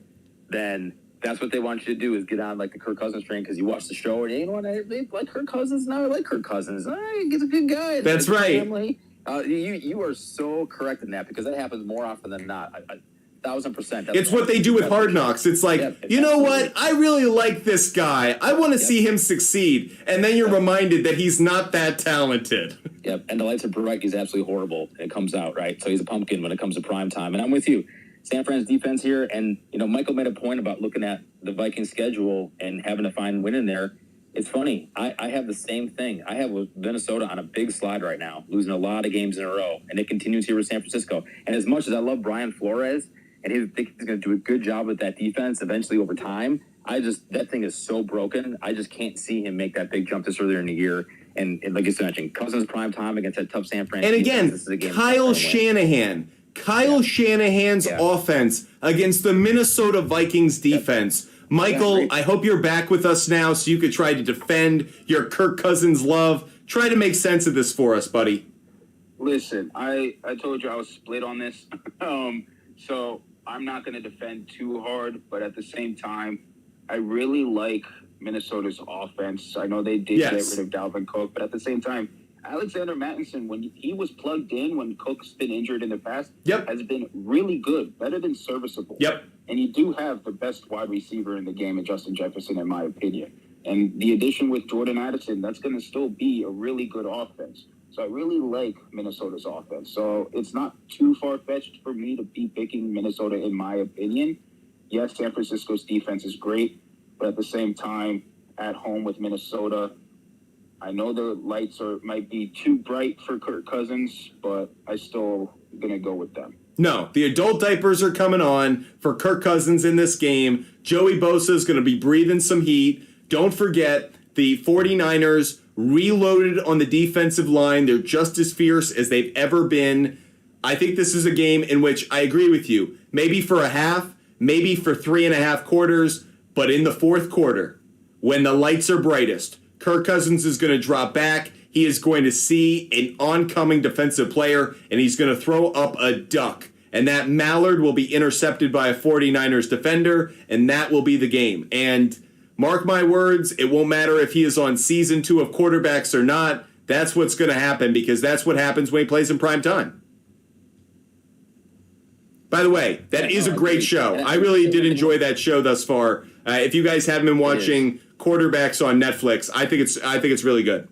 than that's what they want you to do is get on like the Kirk Cousins train because you watch the show and you know what, I like Kirk Cousins now. I like Kirk Cousins. He's a good guy. That's right. Family. You are so correct in that because that happens more often than not. 1,000%. It's what they do with Hard Knocks. It's like, you know what? I really like this guy. I want to see him succeed. And then you're reminded that he's not that talented. Yep. And the lights are bright. He's absolutely horrible. It comes out, right? So he's a pumpkin when it comes to prime time. And I'm with you. San Fran's defense here. And, Michael made a point about looking at the Vikings schedule and having to find win in there. It's funny. I have the same thing. I have Minnesota on a big slide right now, losing a lot of games in a row. And it continues here with San Francisco. And as much as I love Brian Flores, and he think he's going to do a good job with that defense eventually over time. That thing is so broken. I just can't see him make that big jump this earlier in the year. And like you mentioned, Cousins prime time against that tough San Fran. And again, Kyle Shanahan's offense against the Minnesota Vikings defense. Michael, I hope you're back with us now so you could try to defend your Kirk Cousins love. Try to make sense of this for us, buddy. Listen, I told you I was split on this. So I'm not going to defend too hard, but at the same time, I really like Minnesota's offense. I know they did get rid of Dalvin Cook, but at the same time, Alexander Mattinson, when he was plugged in, when Cook's been injured in the past, has been really good, better than serviceable. Yep. And you do have the best wide receiver in the game in Justin Jefferson, in my opinion. And the addition with Jordan Addison, that's going to still be a really good offense. So I really like Minnesota's offense. So it's not too far-fetched for me to be picking Minnesota, in my opinion. Yes, San Francisco's defense is great, but at the same time, at home with Minnesota, I know the lights might be too bright for Kirk Cousins, but I still going to go with them. No, the adult diapers are coming on for Kirk Cousins in this game. Joey Bosa is going to be breathing some heat. Don't forget, the 49ers reloaded on the defensive line. They're just as fierce as they've ever been. I think this is a game in which I agree with you. Maybe for a half, maybe for 3.5 quarters, but in the fourth quarter, when the lights are brightest, Kirk Cousins is going to drop back. He is going to see an oncoming defensive player, and he's going to throw up a duck. And that Mallard will be intercepted by a 49ers defender, and that will be the game. And Mark my words, it won't matter if he is on season 2 of Quarterbacks or not. That's what's going to happen because that's what happens when he plays in prime time. By the way, that is a great show. I really did enjoy that show thus far. If you guys haven't been watching Quarterbacks on Netflix, I think it's really good.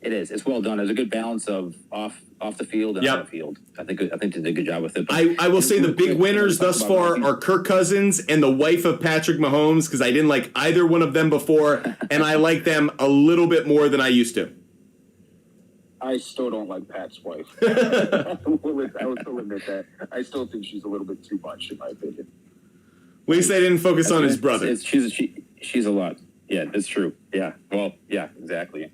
It is. It's well done. There's a good balance of off the field and on the field. I think they did a good job with it. I will say the big winners thus far are Kirk Cousins and the wife of Patrick Mahomes because I didn't like either one of them before, and I like them a little bit more than I used to. I still don't like Pat's wife. I will still admit that. I still think she's a little bit too much, in my opinion. At least they didn't focus on his brother. She's a lot. Yeah, it's true. Yeah. Well, yeah, exactly.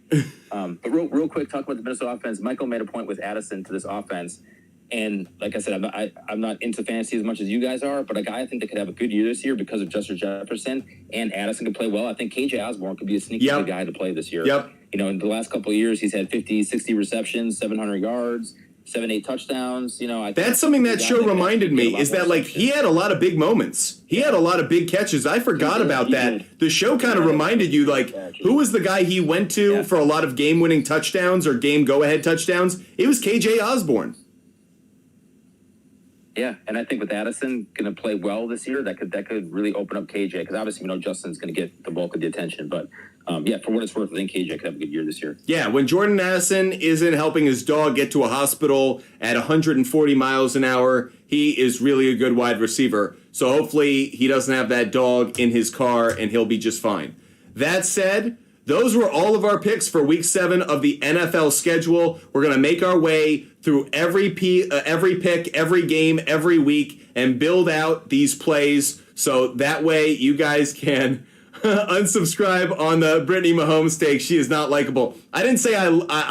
But real quick, talk about the Minnesota offense. Michael made a point with Addison to this offense. And like I said, I'm not into fantasy as much as you guys are, but a guy I think that could have a good year this year because of Justin Jefferson and Addison could play well. I think KJ Osborne could be a sneaky good guy to play this year. Yep. You know, in the last couple of years, he's had 50, 60 receptions, 700 yards, 7-8 touchdowns. You know, that's something that show reminded me is that like he had a lot of big moments. He had a lot of big catches. I forgot about that. The show kind of reminded you like who was the guy he went to for a lot of game-winning touchdowns or game go-ahead touchdowns? It was KJ Osborne. Yeah, and I think with Addison going to play well this year, that could really open up KJ because obviously we know Justin's going to get the bulk of the attention. But for what it's worth, I think KJ could have a good year this year. Yeah, when Jordan Addison isn't helping his dog get to a hospital at 140 miles an hour, he is really a good wide receiver. So hopefully he doesn't have that dog in his car and he'll be just fine. That said, those were all of our picks for Week 7 of the NFL schedule. We're going to make our way through every pick, every game, every week, and build out these plays so that way you guys can unsubscribe on the Brittany Mahomes take. She is not likable. I didn't say I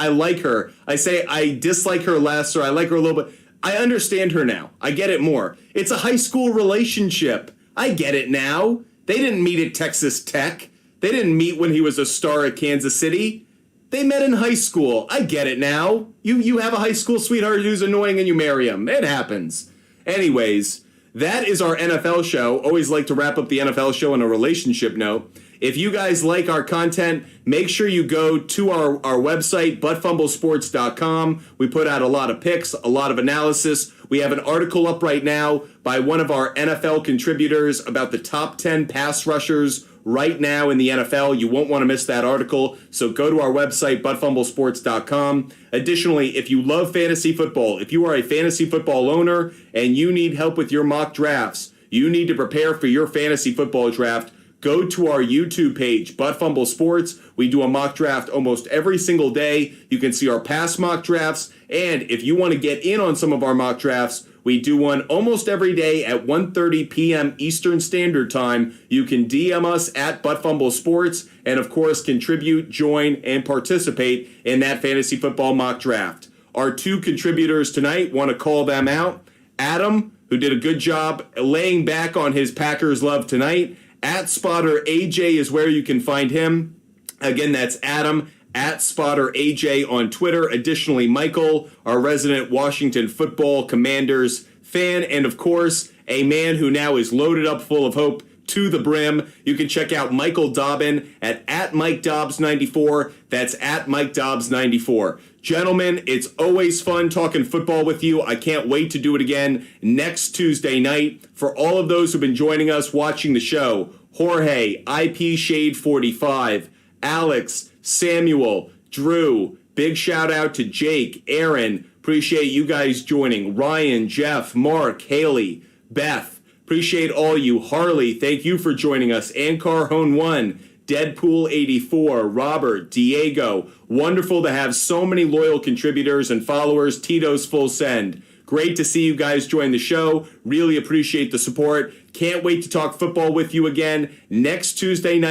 like her. I say I dislike her less or I like her a little bit. I understand her now. I get it more. It's a high school relationship. I get it now. They didn't meet at Texas Tech. They didn't meet when he was a star at Kansas City. They met in high school. I get it now. You have a high school sweetheart who's annoying and you marry him. It happens. Anyways, that is our NFL show. Always like to wrap up the NFL show on a relationship note. If you guys like our content, make sure you go to our website, buttfumblesports.com. We put out a lot of picks, a lot of analysis. We have an article up right now by one of our NFL contributors about the top 10 pass rushers right now in the NFL. You won't want to miss that article, so go to our website, buttfumblesports.com. Additionally, if you love fantasy football, if you are a fantasy football owner and you need help with your mock drafts, you need to prepare for your fantasy football draft, go to our YouTube page, Buttfumble Sports. We do a mock draft almost every single day. You can see our past mock drafts, and if you want to get in on some of our mock drafts, we do one almost every day at 1:30 p.m. Eastern Standard Time. You can DM us at Buttfumble Sports and, of course, contribute, join, and participate in that fantasy football mock draft. Our two contributors tonight, want to call them out. Adam, who did a good job laying back on his Packers love tonight. At Spotter AJ is where you can find him. Again, that's Adam at Spotter AJ on Twitter. Additionally, Michael, our resident Washington Football Commanders fan, and of course, a man who now is loaded up full of hope to the brim. You can check out Michael Dobbin at MikeDobbs94. That's at MikeDobbs94. Gentlemen, it's always fun talking football with you. I can't wait to do it again next Tuesday night. For all of those who've been joining us watching the show, Jorge, IP Shade 45, Alex, Samuel, Drew, big shout out to Jake, Aaron, appreciate you guys joining, Ryan, Jeff, Mark, Haley, Beth, appreciate all you, Harley, thank you for joining us, Ankar Hone 1, Deadpool 84, Robert, Diego, wonderful to have so many loyal contributors and followers, Tito's Full Send. Great to see you guys join the show. Really appreciate the support. Can't wait to talk football with you again next Tuesday night.